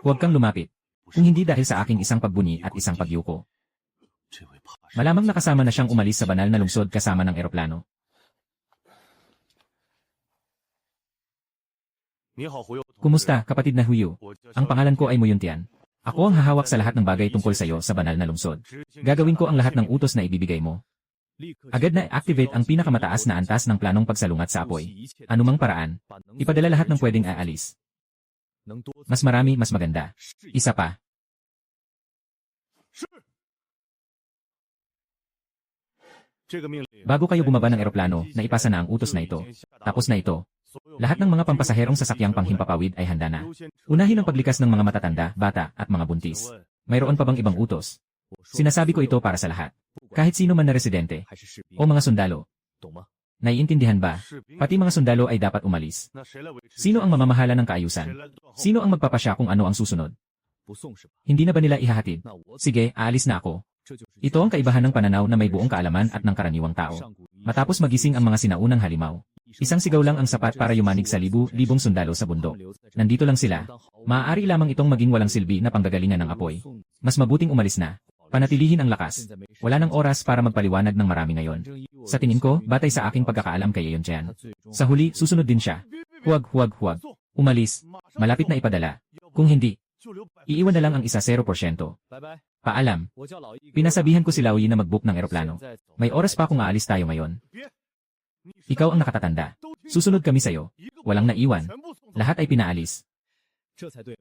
Huwag kang lumapit. Kung hindi dahil sa aking isang pagbunyi at isang pagyuko. Malamang nakasama na siyang umalis sa banal na lungsod kasama ng eroplano. Kumusta, kapatid na Huyo? Ang pangalan ko ay Muyuntian. Ako ang hahawak sa lahat ng bagay tungkol sa iyo sa banal na lungsod. Gagawin ko ang lahat ng utos na ibibigay mo. Agad na activate ang pinakamataas na antas ng planong pagsalungat sa apoy. Anumang paraan, ipadala lahat ng pwedeng aalis. Mas marami, mas maganda. Isa pa. Bago kayo bumaba ng eroplano, naipasa na ang utos na ito. Tapos na ito. Lahat ng mga pampasaherong sasakyang panghimpapawid ay handa na. Unahin ang paglikas ng mga matatanda, bata, at mga buntis. Mayroon pa bang ibang utos? Sinasabi ko ito para sa lahat. Kahit sino man na residente o mga sundalo. Naiintindihan ba? Pati mga sundalo ay dapat umalis. Sino ang mamamahala ng kaayusan? Sino ang magpapasya kung ano ang susunod? Hindi na ba nila ihahatid? Sige, aalis na ako. Ito ang kaibahan ng pananaw na may buong kaalaman at ng karaniwang tao. Matapos magising ang mga sinaunang halimaw. Isang sigaw lang ang sapat para yumanig sa libu-libong sundalo sa bundok. Nandito lang sila. Maaari lamang itong maging walang silbi na panggagalingan ng apoy. Mas mabuting umalis na. Panatilihin ang lakas. Wala nang oras para magpaliwanag ng marami ngayon. Sa tingin ko, batay sa aking pagkakaalam kay Yeoncheon. Sa huli, susunod din siya. Huwag. Umalis. Malapit na ipadala. Kung hindi, iiwan na lang ang 0%. Paalam. Pinasabihan ko si Laoyi na mag-book ng eroplano. May oras pa kung aalis tayo ngayon. Ikaw ang nakatatanda. Susunod kami sa'yo. Walang naiwan. Lahat ay pinaalis.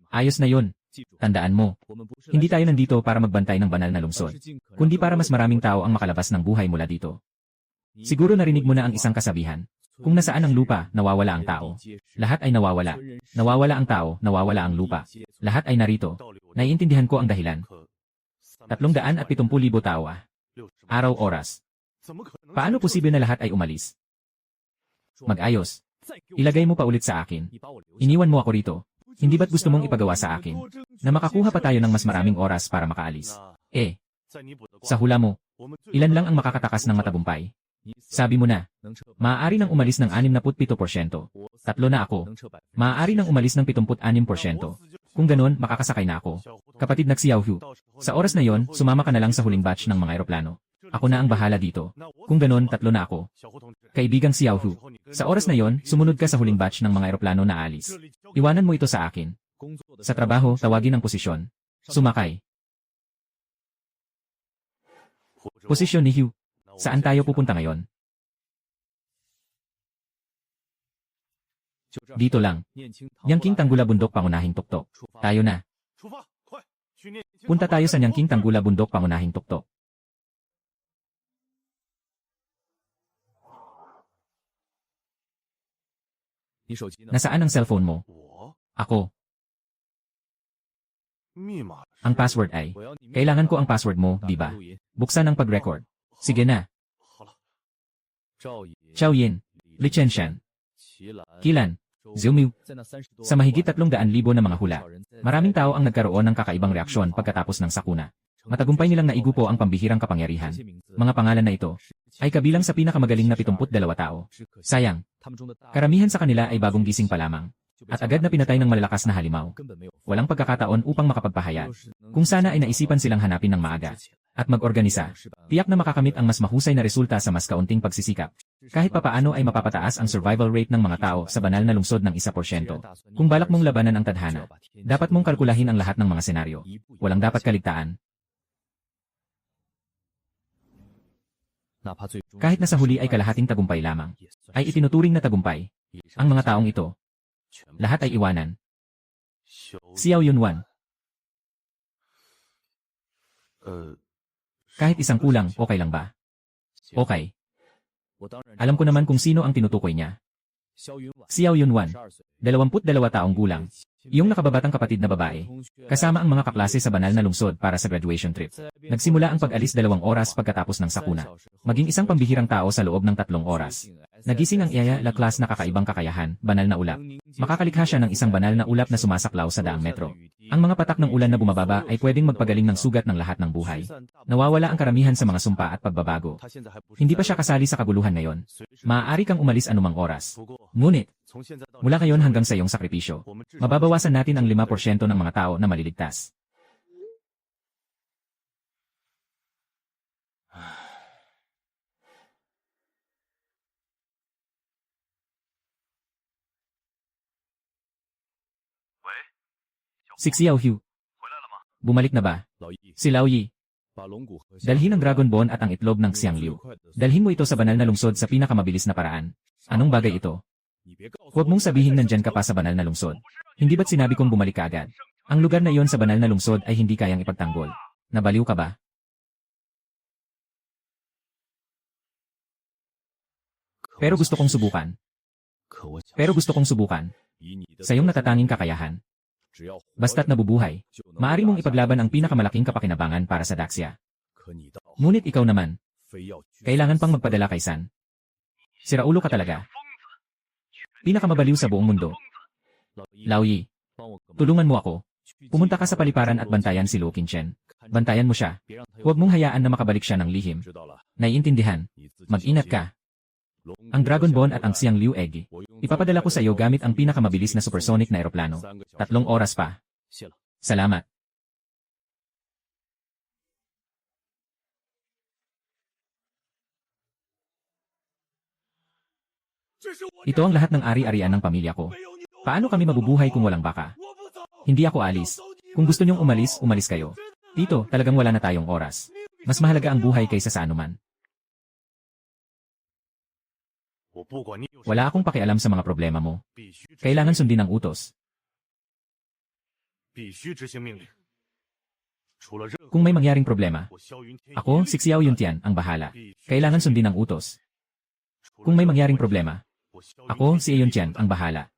Ayos na yun. Tandaan mo. Hindi tayo nandito para magbantay ng banal na lungsod. Kundi para mas maraming tao ang makalabas ng buhay mula dito. Siguro narinig mo na ang isang kasabihan. Kung nasaan ang lupa, nawawala ang tao. Lahat ay nawawala. Nawawala ang tao, nawawala ang lupa. Lahat ay narito. Naiintindihan ko ang dahilan. 370,000 tao Araw-oras. Paano posible na lahat ay umalis? Mag-ayos. Ilagay mo pa ulit sa akin. Iniwan mo ako rito. Hindi ba't gusto mong ipagawa sa akin na makakuha pa tayo ng mas maraming oras para makaalis? Sa hula mo, ilan lang ang makakatakas ng matagumpay? Sabi mo na, maaari nang umalis ng 67%. Tatlo na ako. Maaari nang umalis ng 76%. Kung ganon, makakasakay na ako. Kapatid na Xiaohu, sa oras na yon, sumama ka na lang sa huling batch ng mga eroplano. Ako na ang bahala dito. Kung ganon, tatlo na ako. Kaibigang Xiaohu, sa oras na yon, sumunod ka sa huling batch ng mga eroplano na alis. Iwanan mo ito sa akin. Sa trabaho, tawagin ang posisyon. Sumakay. Posisyon ni Hugh. Saan tayo pupunta ngayon? Dito lang. Nyangking Tanggula Bundok Pangunahing Tuktok. Tayo na. Punta tayo sa Nyangking Tanggula Bundok Pangunahing Tuktok. Nasaan ang cellphone mo? Ako. Ang password ay, kailangan ko ang password mo, di ba? Buksan ang pag-record. Sige na. Zhao Yin, Li Chenshan, Qilan, Zhumiu. Sa mahigit 300,000 na mga hula, maraming tao ang nagkaroon ng kakaibang reaksyon pagkatapos ng sakuna. Matagumpay nilang naigupo ang pambihirang kapangyarihan. Mga pangalan na ito ay kabilang sa pinakamagaling na 72 tao. Sayang, karamihan sa kanila ay bagong gising pa lamang. At agad na pinatay ng malalakas na halimaw. Walang pagkakataon upang makapagpahayag. Kung sana ay naisipan silang hanapin ng maaga. At mag-organisa. Tiyak na makakamit ang mas mahusay na resulta sa mas kaunting pagsisikap. Kahit papaano ay mapapataas ang survival rate ng mga tao sa banal na lungsod ng 1%. Kung balak mong labanan ang tadhana, dapat mong kalkulahin ang lahat ng mga senaryo. Walang dapat kaligtaan. Kahit na sa huli ay kalahating tagumpay lamang, ay itinuturing na tagumpay. Ang mga taong ito, lahat ay iwanan. Xiao Yunwan. Kahit isang kulang, okay lang ba? Okay. Alam ko naman kung sino ang tinutukoy niya. Xiao Yunwan, 22 taong gulang. Iyong nakababatang kapatid na babae. Kasama ang mga kaklase sa banal na lungsod para sa graduation trip. Nagsimula ang pag-alis 2 oras pagkatapos ng sakuna. Maging isang pambihirang tao sa loob ng 3 oras. Nagising ang Iyaya La Class na kakaibang kakayahan, banal na ulap. Makakalikha siya ng isang banal na ulap na sumasaklaw sa daang metro. Ang mga patak ng ulan na bumababa ay pwedeng magpagaling ng sugat ng lahat ng buhay. Nawawala ang karamihan sa mga sumpa at pagbabago. Hindi pa siya kasali sa kaguluhan ngayon. Maaari kang umalis anumang oras. Ngunit, Mula ngayon hanggang sa iyong sakripisyo, mababawasan natin ang 5% ng mga tao na maliligtas. Si Xiao Hu. Bumalik na ba? Si Lao Yi. Dalhin ang Dragon Bone at ang itlog ng Xiangliu. Dalhin mo ito sa banal na lungsod sa pinakamabilis na paraan. Anong bagay ito? Huwag mong sabihin nandyan ka pa sa banal na lungsod. Hindi ba't sinabi kong bumalik ka agad? Ang lugar na iyon sa banal na lungsod ay hindi kayang ipagtanggol. Nabaliw ka ba? Pero gusto kong subukan. Sa iyong natatanging kakayahan. Basta't nabubuhay, maaari mong ipaglaban ang pinakamalaking kapakinabangan para sa Daxia. Ngunit ikaw naman, kailangan pang magpadala kay San. Siraulo ka talaga. Pinakamabaliw sa buong mundo. Lao Yi, tulungan mo ako. Pumunta ka sa paliparan at bantayan si Luo Qingchen. Bantayan mo siya. Huwag mong hayaan na makabalik siya ng lihim. Naiintindihan. Mag-inat ka. Ang Dragon Bone at ang Xiangliu Egg. Ipapadala ko sa iyo gamit ang pinakamabilis na supersonic na eroplano. 3 oras pa. Salamat. Ito ang lahat ng ari-arian ng pamilya ko. Paano kami mabubuhay kung walang baka? Hindi ako alis. Kung gusto niyong umalis, umalis kayo. Tito, talagang wala na tayong oras. Mas mahalaga ang buhay kaysa sa anuman. Wala akong pakialam sa mga problema mo. Kailangan sundin ang utos. Kung may mangyaring problema, ako, si Xiao Yuntian, ang bahala. Kailangan sundin ang utos. Kung may mangyaring problema, ako, si Yuntian, ang bahala.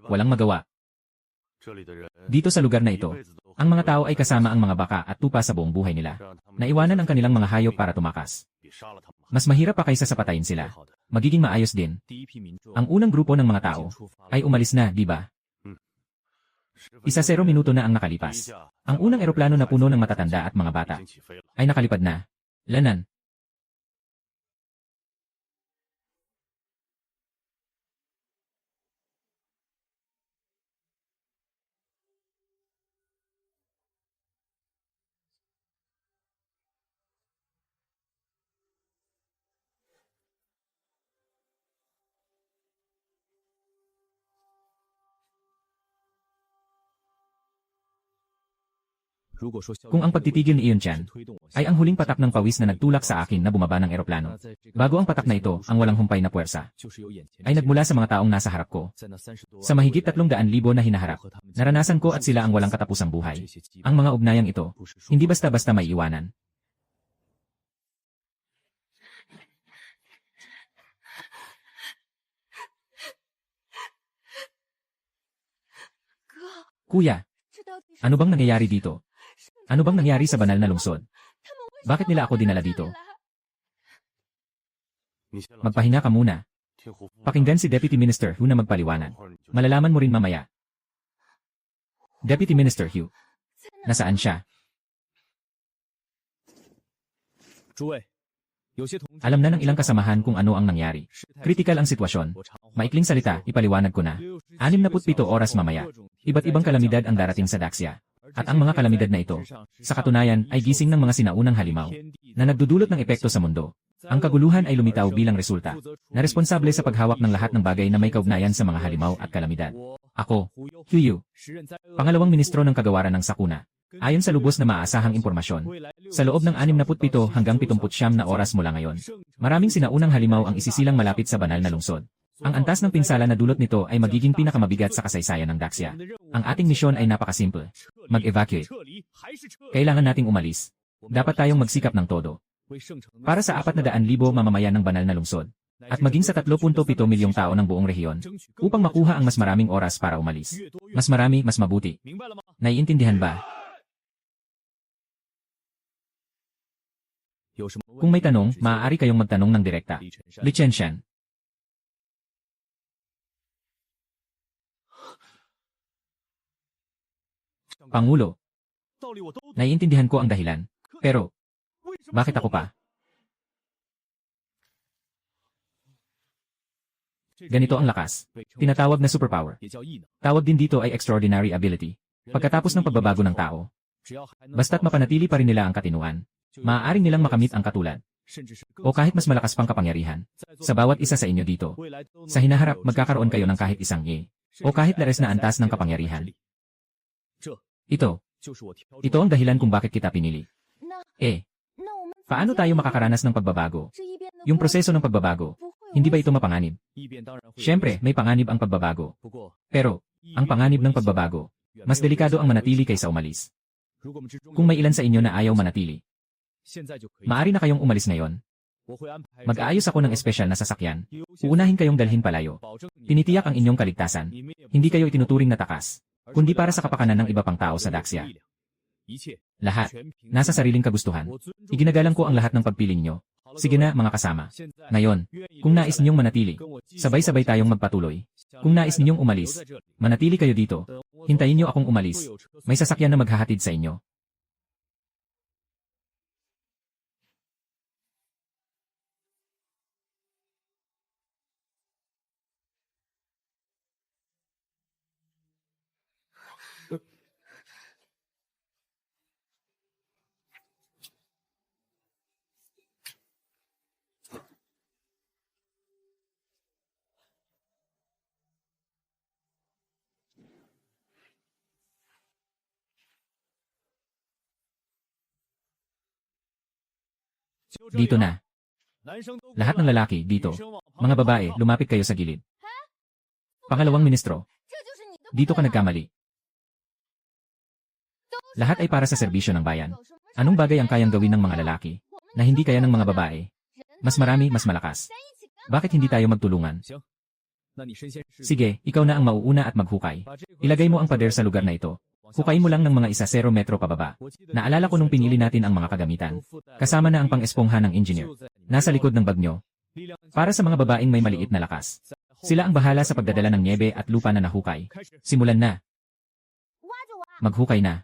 Walang magawa. Dito sa lugar na ito, ang mga tao ay kasama ang mga baka at tupa sa buong buhay nila. Naiwanan ang kanilang mga hayop para tumakas. Mas mahirap pa kaysa sa patayin sila. Magiging maayos din. Ang unang grupo ng mga tao ay umalis na, di ba? 0 minuto na ang nakalipas. Ang unang eroplano na puno ng matatanda at mga bata ay nakalipad na. Lanan. Kung ang pagtitigil ni Yuntian ay ang huling patak ng pawis na nagtulak sa akin na bumaba ng eroplano, bago ang patak na ito, ang walang humpay na puwersa, ay nagmula sa mga taong nasa harap ko. Sa mahigit 300,000 na hinaharap, naranasan ko at sila ang walang katapusang buhay. Ang mga ugnayang ito, hindi basta-basta may iwanan. Kuya, ano bang nangyayari dito? Ano bang nangyari sa banal na lungsod? Bakit nila ako dinala dito? Magpahinga ka muna. Pakinggan si Deputy Minister Hu na magpaliwanag. Malalaman mo rin mamaya. Deputy Minister Hu, nasaan siya? Alam na ng ilang kasamahan kung ano ang nangyari. Kritikal ang sitwasyon. Maikling salita, ipaliwanag ko na. 67 oras mamaya. Iba't ibang kalamidad ang darating sa Daxia. At ang mga kalamidad na ito, sa katunayan ay gising ng mga sinaunang halimaw, na nagdudulot ng epekto sa mundo. Ang kaguluhan ay lumitaw bilang resulta, na responsable sa paghawak ng lahat ng bagay na may kaugnayan sa mga halimaw at kalamidad. Ako, Hu Yu, pangalawang ministro ng kagawaran ng sakuna. Ayon sa lubos na maaasahang impormasyon, sa loob ng 67 hanggang 79 na oras mula ngayon, maraming sinaunang halimaw ang isisilang malapit sa banal na lungsod. Ang antas ng pinsala na dulot nito ay magiging pinakamabigat sa kasaysayan ng Daxia. Ang ating misyon ay napakasimple. Mag-evacuate. Kailangan nating umalis. Dapat tayong magsikap ng todo. Para sa 400,000 mamamayan ng banal na lungsod. At maging sa 3.7 milyong tao ng buong rehiyon. Upang makuha ang mas maraming oras para umalis. Mas marami, mas mabuti. Naiintindihan ba? Kung may tanong, maaari kayong magtanong ng direkta. Lichensyan. Pangulo. Naiintindihan ko ang dahilan. Pero, bakit ako pa? Ganito ang lakas. Tinatawag na superpower. Tawag din dito ay extraordinary ability. Pagkatapos ng pagbabago ng tao, basta't mapanatili pa rin nila ang katinuan, maaaring nilang makamit ang katulad, o kahit mas malakas pang kapangyarihan. Sa bawat isa sa inyo dito, sa hinaharap magkakaroon kayo ng kahit isang o kahit lares na antas ng kapangyarihan. Ito ang dahilan kung bakit kita pinili. Paano tayo makakaranas ng pagbabago? Yung proseso ng pagbabago, hindi ba ito mapanganib? Siyempre, may panganib ang pagbabago. Pero, ang panganib ng pagbabago, mas delikado ang manatili kaysa umalis. Kung may ilan sa inyo na ayaw manatili, maaari na kayong umalis ngayon. Mag-aayos ako ng espesyal na sasakyan. Uunahin kayong dalhin palayo. Tinitiyak ang inyong kaligtasan. Hindi kayo itinuturing na takas, kundi para sa kapakanan ng iba pang tao sa Daxia. Lahat, nasa sariling kagustuhan. Iginagalang ko ang lahat ng pagpiling nyo. Sige na, mga kasama. Ngayon, kung nais ninyong manatili, sabay-sabay tayong magpatuloy. Kung nais ninyong umalis, manatili kayo dito. Hintayin nyo akong umalis. May sasakyan na maghahatid sa inyo. Dito na. Lahat ng lalaki, dito. Mga babae, lumapit kayo sa gilid. Pangalawang ministro. Dito ka nagkamali. Lahat ay para sa serbisyo ng bayan. Anong bagay ang kayang gawin ng mga lalaki, na hindi kaya ng mga babae? Mas marami, mas malakas. Bakit hindi tayo magtulungan? Sige, ikaw na ang mauuna at maghukay. Ilagay mo ang pader sa lugar na ito. Hukayin mo lang ng mga 1 metro pababa. Naalala ko nung pinili natin ang mga kagamitan. Kasama na ang pang-espongha ng engineer. Nasa likod ng bag nyo. Para sa mga babaeng may maliit na lakas. Sila ang bahala sa pagdadala ng niebe at lupa na nahukay. Simulan na. Maghukay na.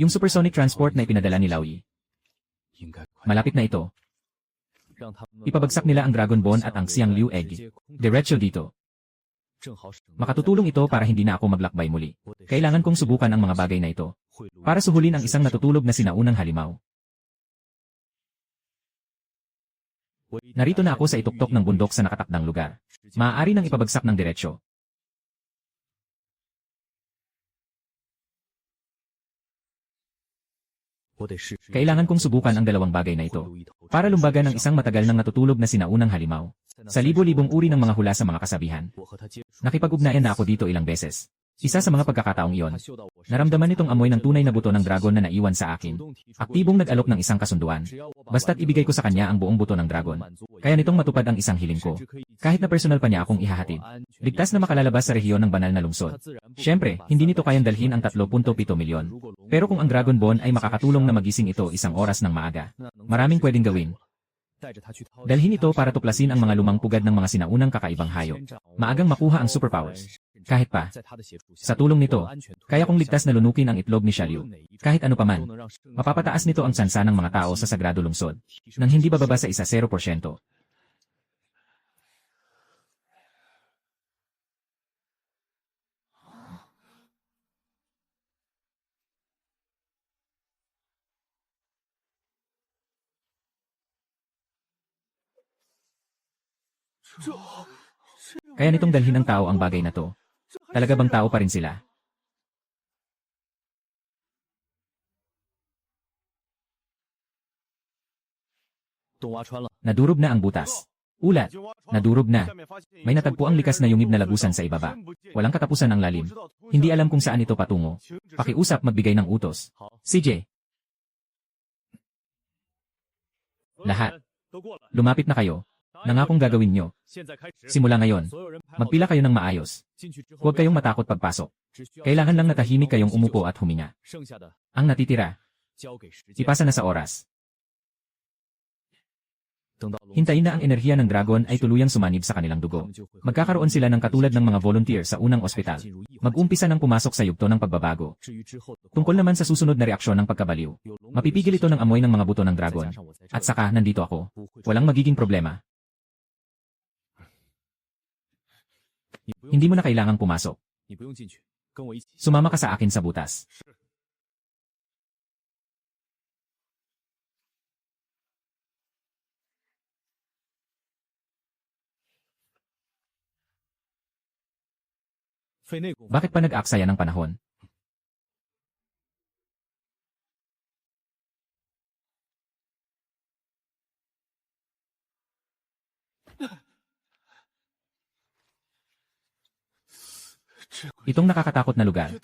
Yung supersonic transport na ipinadala ni Laoyi. Malapit na ito. Ipabagsak nila ang Dragon Bone at ang Xiang Liu Egg. Diretso dito. Makatutulong ito para hindi na ako maglakbay muli. Kailangan kong subukan ang mga bagay na ito. Para suhulin ang isang natutulog na sinaunang halimaw. Narito na ako sa ituktok ng bundok sa nakatakdang lugar. Maaari nang ipabagsak ng diretsyo. Kailangan kong subukan ang dalawang bagay na ito. Para lumbagan ng isang matagal nang natutulog na sinaunang halimaw. Sa libo-libong uri ng mga hula sa mga kasabihan. Nakipag-ugnayan na ako dito ilang beses. Isa sa mga pagkakataong iyon, naramdaman nitong amoy ng tunay na buto ng dragon na naiwan sa akin. Aktibong nag-alok ng isang kasunduan. Basta't ibigay ko sa kanya ang buong buto ng dragon. Kaya nitong matupad ang isang hiling ko. Kahit na personal pa niya akong ihahatid. Ligtas na makalalabas sa rehiyon ng banal na lungsod. Siyempre, hindi nito kayang dalhin ang 3.7 milyon. Pero kung ang Dragon Bone ay makakatulong na magising ito 1 oras ng maaga, maraming pwedeng gawin. Dalhin ito para tuklasin ang mga lumang pugad ng mga sinaunang kakaibang hayop. Maagang makuha ang superpowers. Kahit pa, sa tulong nito, kaya kong ligtas na lunukin ang itlog ni Xiaoliu. Kahit ano paman, mapapataas nito ang tsansa ng mga tao sa sagrado lungsod, nang hindi bababa sa 0%. Kaya nitong dalhin ng tao ang bagay na to. Talaga bang tao pa rin sila? Nadurog na ang butas. Ulat. Nadurog na. May natagpo ang likas na yungib na lagusan sa ibaba. Walang katapusan ang lalim. Hindi alam kung saan ito patungo. Pakiusap magbigay ng utos. CJ. Lahat. Lumapit na kayo. Nangakong gagawin nyo. Simula ngayon, magpila kayo ng maayos. Huwag kayong matakot pagpasok. Kailangan lang natahimik kayong umupo at huminga. Ang natitira, ipasa na sa oras. Hintayin na ang enerhiya ng dragon ay tuluyang sumanib sa kanilang dugo. Magkakaroon sila ng katulad ng mga volunteer sa unang ospital. Mag-umpisa ng pumasok sa yugto ng pagbabago. Tungkol naman sa susunod na reaksyon ng pagkabaliw. Mapipigil ito ng amoy ng mga buto ng dragon. At saka, nandito ako. Walang magiging problema. Hindi mo na kailangang pumasok. Sumama ka sa akin sa butas. Bakit pa nag-aaksaya ng panahon? Itong nakakatakot na lugar.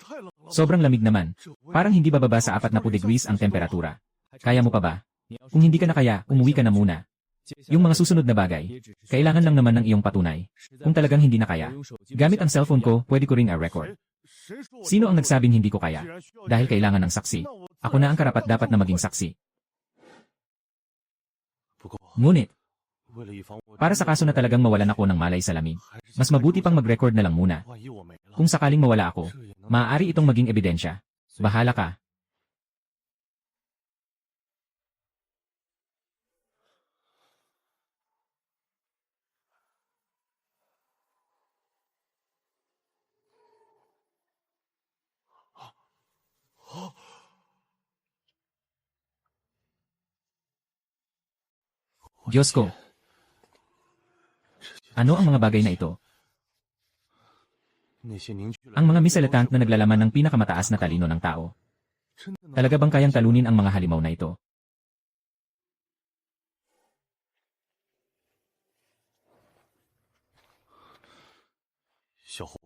Sobrang lamig naman. Parang hindi bababa sa 40 degrees ang temperatura. Kaya mo pa ba? Kung hindi ka na kaya, umuwi ka na muna. Yung mga susunod na bagay, kailangan lang naman ng iyong patunay. Kung talagang hindi na kaya, gamit ang cellphone ko, pwede ko ring i-record. Sino ang nagsabing hindi ko kaya? Dahil kailangan ng saksi. Ako na ang karapat-dapat na maging saksi. Ngunit, para sa kaso na talagang mawalan ako ng malay sa lamig, mas mabuti pang mag-record na lang muna. Kung sakaling mawala ako, maaari itong maging ebidensya. Bahala ka. Diyos ko. Ano ang mga bagay na ito? Ang mga misalatant na naglalaman ng pinakamataas na talino ng tao. Talaga bang kayang talunin ang mga halimaw na ito?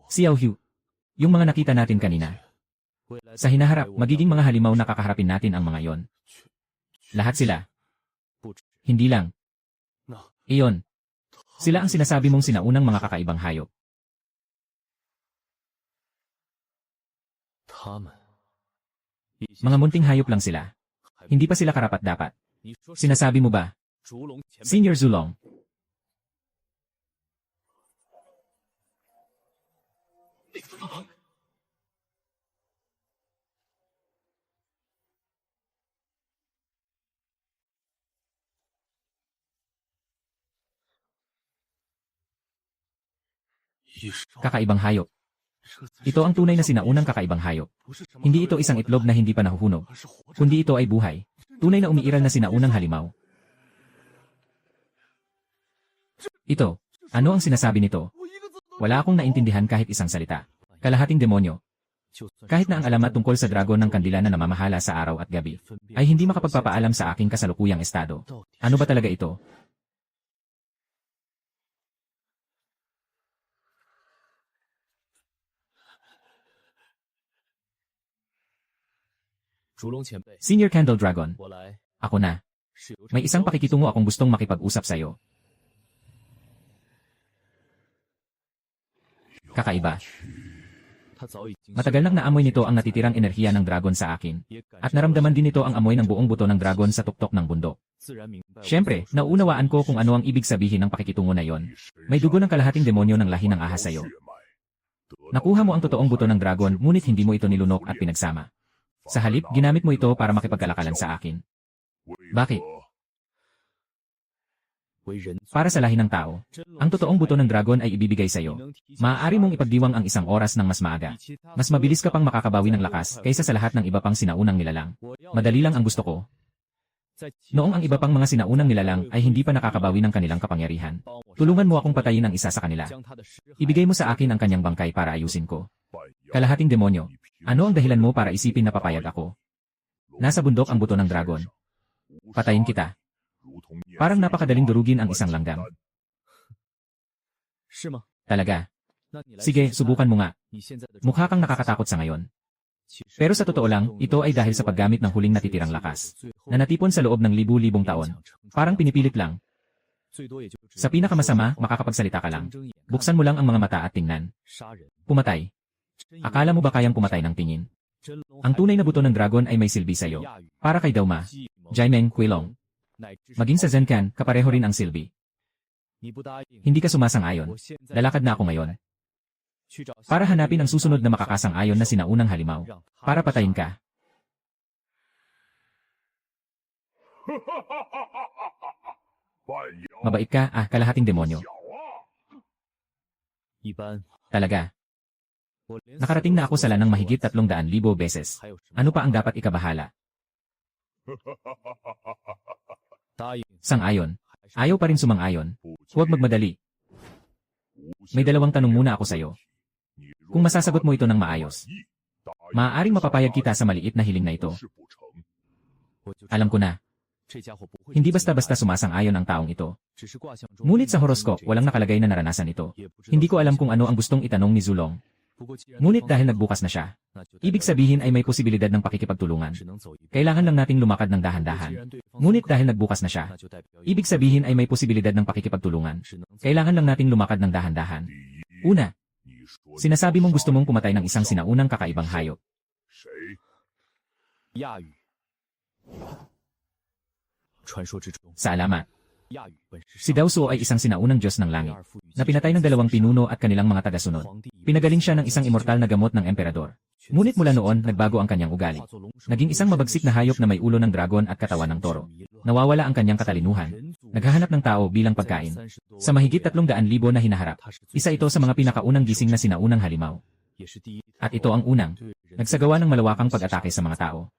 Xiao Hu. Yung mga nakita natin kanina. Sa hinaharap, magiging mga halimaw na kakaharapin natin ang mga yon. Lahat sila. Hindi lang. Iyon. Sila ang sinasabi mong sinaunang mga kakaibang hayop. Mga munting hayop lang sila. Hindi pa sila karapat-dapat. Sinasabi mo ba? Senior Zulong. Kakaibang hayop. Ito ang tunay na sinaunang kakaibang hayop. Hindi ito isang itlog na hindi pa nahuhunog, kundi ito ay buhay. Tunay na umiiral na sinaunang halimaw. Ito, ano ang sinasabi nito? Wala akong naintindihan kahit isang salita. Kalahating demonyo. Kahit na ang alamat tungkol sa dragon ng kandila na namamahala sa araw at gabi, ay hindi makapagpapaalam sa aking kasalukuyang estado. Ano ba talaga ito? Senior Candle Dragon. Ako na. May isang pakikitungo akong gustong makipag-usap sa'yo. Kakaiba. Matagal nang naamoy nito ang natitirang enerhiya ng dragon sa akin. At naramdaman din nito ang amoy ng buong buto ng dragon sa tuktok ng bundok. Siyempre, nauunawaan ko kung ano ang ibig sabihin ng pakikitungo na yon. May dugo ng kalahating demonyo ng lahi ng ahas sa'yo. Nakuha mo ang totoong buto ng dragon ngunit hindi mo ito nilunok at pinagsama. Sa halip, ginamit mo ito para makipagkalakalan sa akin. Bakit? Para sa lahi ng tao, ang totoong buto ng dragon ay ibibigay sa iyo. Maaari mong ipagdiwang ang isang oras ng mas maaga. Mas mabilis ka pang makakabawi ng lakas kaysa sa lahat ng iba pang sinaunang nilalang. Madali lang ang gusto ko. Noong ang iba pang mga sinaunang nilalang ay hindi pa nakakabawi ng kanilang kapangyarihan. Tulungan mo akong patayin ang isa sa kanila. Ibigay mo sa akin ang kanyang bangkay para ayusin ko. Kalahating demonyo. Ano ang dahilan mo para isipin na papayag ako? Nasa bundok ang buto ng dragon. Patayin kita. Parang napakadaling durugin ang isang langgam. Talaga. Sige, subukan mo nga. Mukha kang nakakatakot sa ngayon. Pero sa totoo lang, ito ay dahil sa paggamit ng huling natitirang lakas, na natipon sa loob ng libu-libong taon. Parang pinipilit lang. Sa pinakamasama, makakapagsalita ka lang. Buksan mo lang ang mga mata at tingnan. Pumatay. Akala mo ba kayang pumatay ng tingin? Ang tunay na buto ng dragon ay may silbi sa'yo. Para kay Dauma, Jaimeng Quilong. Maging sa Zenkan, kapareho rin ang silbi. Hindi ka sumasang-ayon. Lalakad na ako ngayon. Para hanapin ang susunod na makakasang-ayon na sinaunang halimaw. Para patayin ka. Mabait ka, kalahating demonyo. Talaga. Nakarating na ako sa lanang mahigit 300,000 beses. Ano pa ang dapat ikabahala? Sang-ayon. Ayaw pa rin sumang-ayon. Huwag magmadali. May dalawang tanong muna ako sa'yo. Kung masasagot mo ito ng maayos, maaaring mapapayag kita sa maliit na hiling na ito. Alam ko na. Hindi basta-basta sumasang-ayon ang taong ito. Ngunit sa horoscope, walang nakalagay na naranasan ito. Hindi ko alam kung ano ang gustong itanong ni Zulong. Ngunit dahil nagbukas na siya, ibig sabihin ay may posibilidad ng pakikipagtulungan. Kailangan lang nating lumakad ng dahan-dahan. Ngunit dahil nagbukas na siya, ibig sabihin ay may posibilidad ng pakikipagtulungan. Kailangan lang nating lumakad ng dahan-dahan. Una, sinasabi mong gusto mong pumatay ng isang sinaunang kakaibang hayop. Sa alamat, si Dao Suo ay isang sinaunang Diyos ng langit, na pinatay ng 2 pinuno at kanilang mga tagasunod. Pinagaling siya ng isang immortal na gamot ng emperador. Ngunit mula noon, nagbago ang kanyang ugali. Naging isang mabagsik na hayop na may ulo ng dragon at katawan ng toro. Nawawala ang kanyang katalinuhan. Naghahanap ng tao bilang pagkain. Sa mahigit 300,000 na hinaharap, isa ito sa mga pinakaunang gising na sinaunang halimaw. At ito ang unang, nagsagawa ng malawakang pag-atake sa mga tao.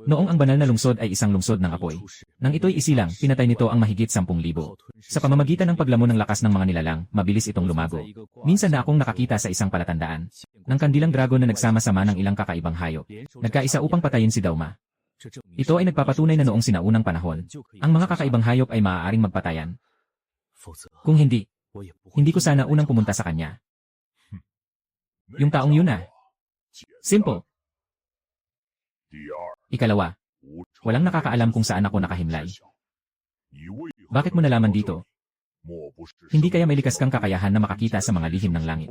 Noong ang banal na lungsod ay isang lungsod ng apoy. Nang ito'y isilang, pinatay nito ang mahigit 10,000. Sa pamamagitan ng paglamon ng lakas ng mga nilalang, mabilis itong lumago. Minsan na akong nakakita sa isang palatandaan ng kandilang dragon na nagsama-sama ng ilang kakaibang hayop. Nagkaisa upang patayin si Dauma. Ito ay nagpapatunay na noong sinaunang panahon, ang mga kakaibang hayop ay maaaring magpatayan. Kung hindi, hindi ko sana unang pumunta sa kanya. Yung taong yun na. Simple. Ikalawa, walang nakakaalam kung saan ako nakahimlay. Bakit mo nalaman dito? Hindi kaya may likas kang kakayahan na makakita sa mga lihim ng langit?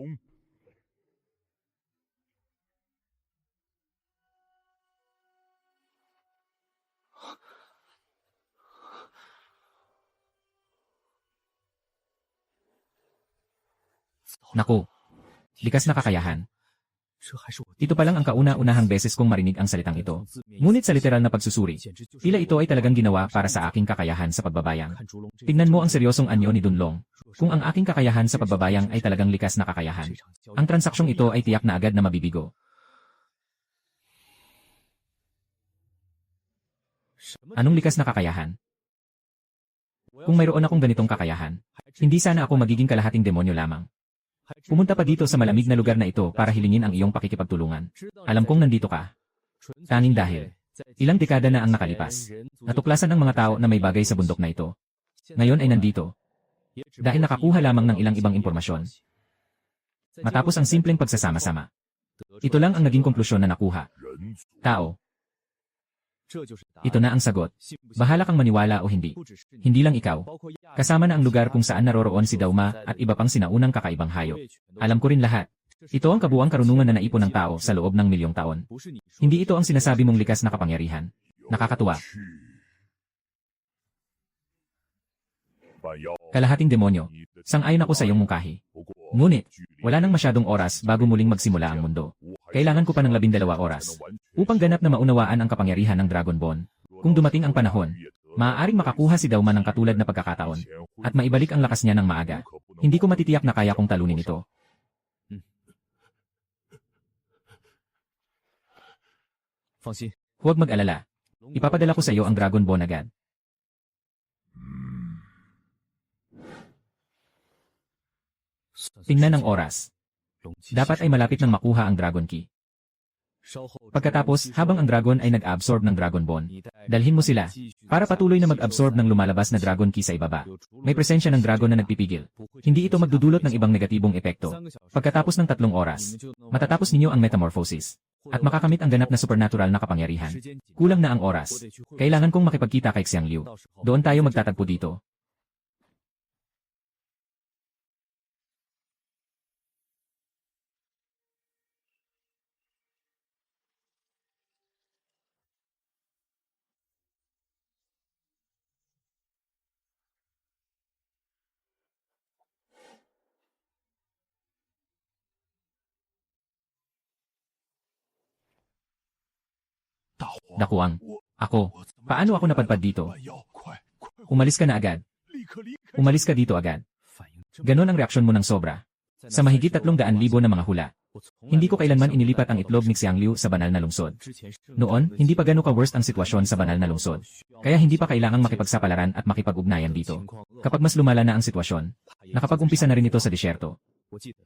Naku, likas na kakayahan. Ito pa lang ang kauna-unahang beses kong marinig ang salitang ito. Ngunit sa literal na pagsusuri, tila ito ay talagang ginawa para sa aking kakayahan sa pagbabayang. Tingnan mo ang seryosong anyo ni Dunlong. Kung ang aking kakayahan sa pagbabayang ay talagang likas na kakayahan, ang transaksyong ito ay tiyak na agad na mabibigo. Anong likas na kakayahan? Kung mayroon akong ganitong kakayahan, hindi sana ako magiging kalahating demonyo lamang. Pumunta pa dito sa malamig na lugar na ito para hilingin ang iyong pakikipagtulungan. Alam kong nandito ka. Tanging dahil ilang dekada na ang nakalipas, natuklasan ng mga tao na may bagay sa bundok na ito. Ngayon ay nandito. Dahil nakakuha lamang ng ilang ibang impormasyon. Matapos ang simpleng pagsasama-sama. Ito lang ang naging konklusyon na nakuha. Tao. Ito na ang sagot. Bahala kang maniwala o hindi. Hindi lang ikaw. Kasama na ang lugar kung saan naroroon si Dauma at iba pang sinaunang kakaibang hayop. Alam ko rin lahat. Ito ang kabuuang karunungan na naipon ng tao sa loob ng milyong taon. Hindi ito ang sinasabi mong likas na kapangyarihan. Nakakatuwa. Kalahating demonyo. Sang-ayon ako sa iyong mungkahi. Ngunit, wala nang masyadong oras bago muling magsimula ang mundo. Kailangan ko pa ng 12 oras upang ganap na maunawaan ang kapangyarihan ng Dragon Bone. Kung dumating ang panahon, maaaring makakuha si Dauma ng katulad na pagkakataon at maibalik ang lakas niya ng maaga. Hindi ko matitiyak na kaya kong talunin ito. Huwag mag-alala. Ipapadala ko sa iyo ang Dragon Bone agad. Tingnan ang oras. Dapat ay malapit nang makuha ang Dragon Key. Pagkatapos, habang ang dragon ay nag-absorb ng Dragon Bone, dalhin mo sila para patuloy na mag-absorb ng lumalabas na Dragon Key sa ibaba. May presensya ng dragon na nagpipigil. Hindi ito magdudulot ng ibang negatibong epekto. Pagkatapos ng 3 oras, matatapos ninyo ang metamorphosis at makakamit ang ganap na supernatural na kapangyarihan. Kulang na ang oras. Kailangan kong makipagkita kay Xiang Liu. Doon tayo magtatagpo dito. Dakuang. Ako. Paano ako napadpad dito? Umalis ka na agad. Umalis ka dito agad. Ganon ang reaksyon mo ng sobra. Sa mahigit 300,000 na mga hula. Hindi ko kailanman inilipat ang itlog ni Xiangliu sa banal na lungsod. Noon, hindi pa gano'n ka-worst ang sitwasyon sa banal na lungsod. Kaya hindi pa kailangang makipagsapalaran at makipag-ugnayan dito. Kapag mas lumala na ang sitwasyon, nakapag-umpisa na rin ito sa disyerto.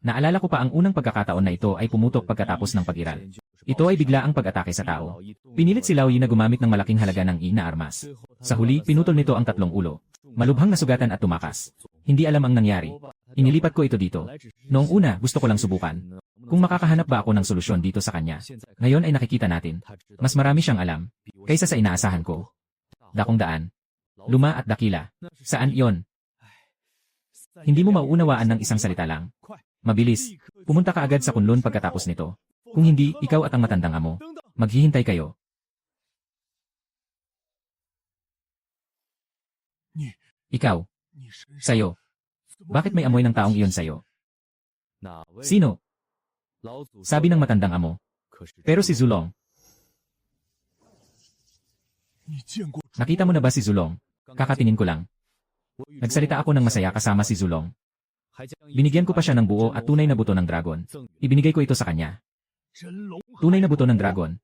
Naalala ko pa ang unang pagkakataon na ito ay pumutok pagkatapos ng pag-iral. Ito ay bigla ang pag-atake sa tao. Pinilit si Lao Yi na gumamit ng malaking halaga ng na armas. Sa huli, pinutol nito ang 3 ulo. Malubhang nasugatan at tumakas. Hindi alam ang nangyari. Inilipat ko ito dito. Noong una, gusto ko lang subukan. Kung makakahanap ba ako ng solusyon dito sa kanya. Ngayon ay nakikita natin. Mas marami siyang alam. Kaysa sa inaasahan ko. Dakong daan. Luma at dakila. Saan iyon? Hindi mo mauunawaan ng isang salita lang. Mabilis. Pumunta ka agad sa Kunlun pagkatapos nito. Kung hindi, ikaw at ang matandang amo. Maghihintay kayo. Ikaw. Sayo. Bakit may amoy ng taong iyon sayo? Sino? Sabi ng matandang amo. Pero si Zulong. Nakita mo na ba si Zulong? Kakatingin ko lang. Nagsalita ako ng masaya kasama si Zulong. Binigyan ko pa siya ng buo at tunay na buto ng dragon. Ibinigay ko ito sa kanya. Tunay na buto ng dragon.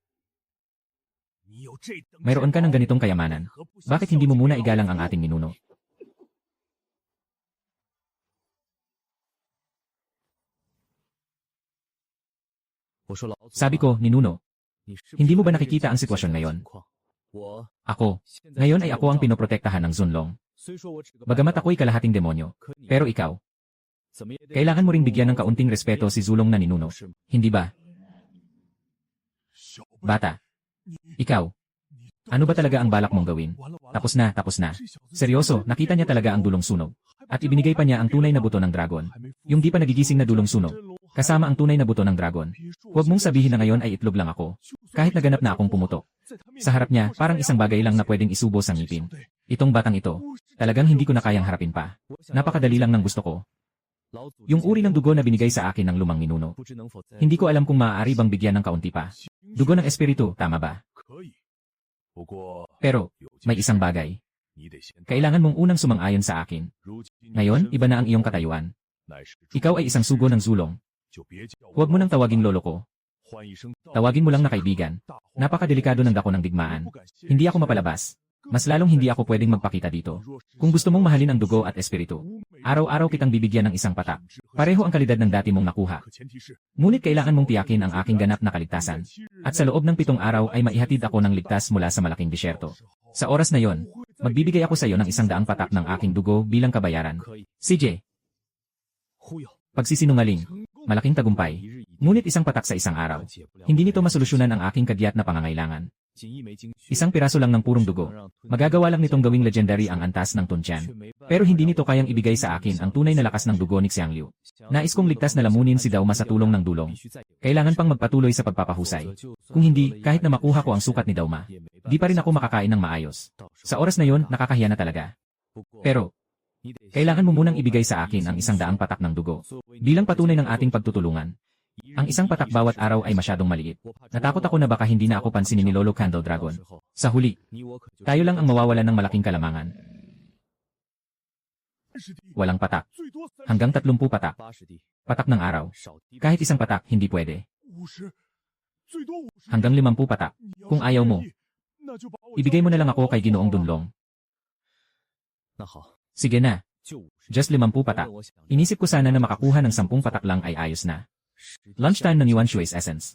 Mayroon ka ng ganitong kayamanan. Bakit hindi mo muna igalang ang ating ninuno? Sabi ko, ninuno. Hindi mo ba nakikita ang sitwasyon ngayon? Ako. Ngayon ay ako ang pinoprotektahan ng Zunlong. Bagamat ako'y kalahating demonyo. Pero ikaw. Kailangan mo ring bigyan ng kaunting respeto si Zulong na ninuno. Hindi ba? Bata. Ikaw. Ano ba talaga ang balak mong gawin? Tapos na, tapos na. Seryoso, nakita niya talaga ang dulong sunog. At ibinigay pa niya ang tunay na buto ng dragon. Yung di pa nagigising na dulong sunog. Kasama ang tunay na buto ng dragon. Huwag mong sabihin na ngayon ay itlog lang ako. Kahit naganap na akong pumutok. Sa harap niya, parang isang bagay lang na pwedeng isubo sa ngipin. Itong batang ito, talagang hindi ko na kayang harapin pa. Napakadali lang ng gusto ko. Yung uri ng dugo na binigay sa akin ng lumang ninuno. Hindi ko alam kung maaari bang bigyan ng kaunti pa. Dugo ng espiritu, tama ba? Pero, may isang bagay. Kailangan mong unang sumang-ayon sa akin. Ngayon, iba na ang iyong katayuan. Ikaw ay isang sugo ng Zulong. Huwag mo nang tawagin lolo ko. Tawagin mo lang na kaibigan. Napakadelikado ng dako ng digmaan. Hindi ako mapalabas. Mas lalong hindi ako pwedeng magpakita dito. Kung gusto mong mahalin ang dugo at espiritu, araw-araw kitang bibigyan ng isang patak. Pareho ang kalidad ng dati mong nakuha. Ngunit kailangan mong tiyakin ang aking ganap na kaligtasan. At sa loob ng 7 araw ay maihatid ako ng ligtas mula sa malaking disyerto. Sa oras na yon, magbibigay ako sa iyo ng 100 patak ng aking dugo bilang kabayaran. CJ. Pagsisinungaling. Malaking tagumpay. Ngunit isang patak sa isang araw. Hindi nito masolusyonan ang aking kagyat na pangangailangan. Isang piraso lang ng purong dugo. Magagawa lang nitong gawing legendary ang antas ng Tuntian. Pero hindi nito kayang ibigay sa akin ang tunay na lakas ng dugo ni Xiangliu. Nais kong ligtas na lamunin si Dauma sa tulong ng dulong. Kailangan pang magpatuloy sa pagpapahusay. Kung hindi, kahit na makuha ko ang sukat ni Dauma, di pa rin ako makakain ng maayos. Sa oras na yon, nakakahiya na talaga. Pero, kailangan mo munang ibigay sa akin ang 100 patak ng dugo. Bilang patunay ng ating pagtutulungan. Ang isang patak bawat araw ay masyadong maliit. Natakot ako na baka hindi na ako pansinin ni Lolo Candle Dragon. Sa huli, tayo lang ang mawawalan ng malaking kalamangan. Walang patak. Hanggang 30 patak. Patak ng araw. Kahit isang patak, hindi pwede. Hanggang 50 patak. Kung ayaw mo, ibigay mo na lang ako kay Ginoong Dunlong. Sige na. Just 50 patak. Inisip ko sana na makakuha ng 10 patak lang ay ayos na. Lunchtime ng Yuan Shui's Essence.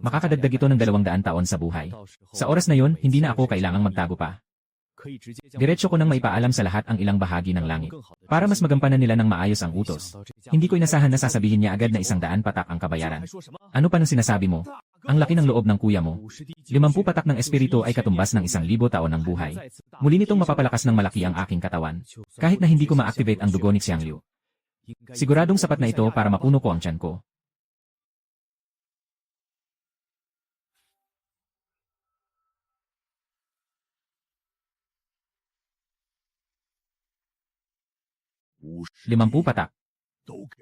Makakadagdag ito ng 200 taon sa buhay. Sa oras na yon, hindi na ako kailangang magtago pa. Diretso ko nang maipaalam sa lahat ang ilang bahagi ng langit. Para mas magampanan nila ng maayos ang utos. Hindi ko inasahan na sasabihin niya agad na 100 patak ang kabayaran. Ano pa nang sinasabi mo? Ang laki ng loob ng kuya mo. 50 patak ng espiritu ay katumbas ng 1,000 taon ng buhay. Muli nitong mapapalakas ng malaki ang aking katawan. Kahit na hindi ko ma-activate ang dugo ni Xiangliu. Siguradong sapat na ito para mapuno ko ang tiyan ko. Limampu patak.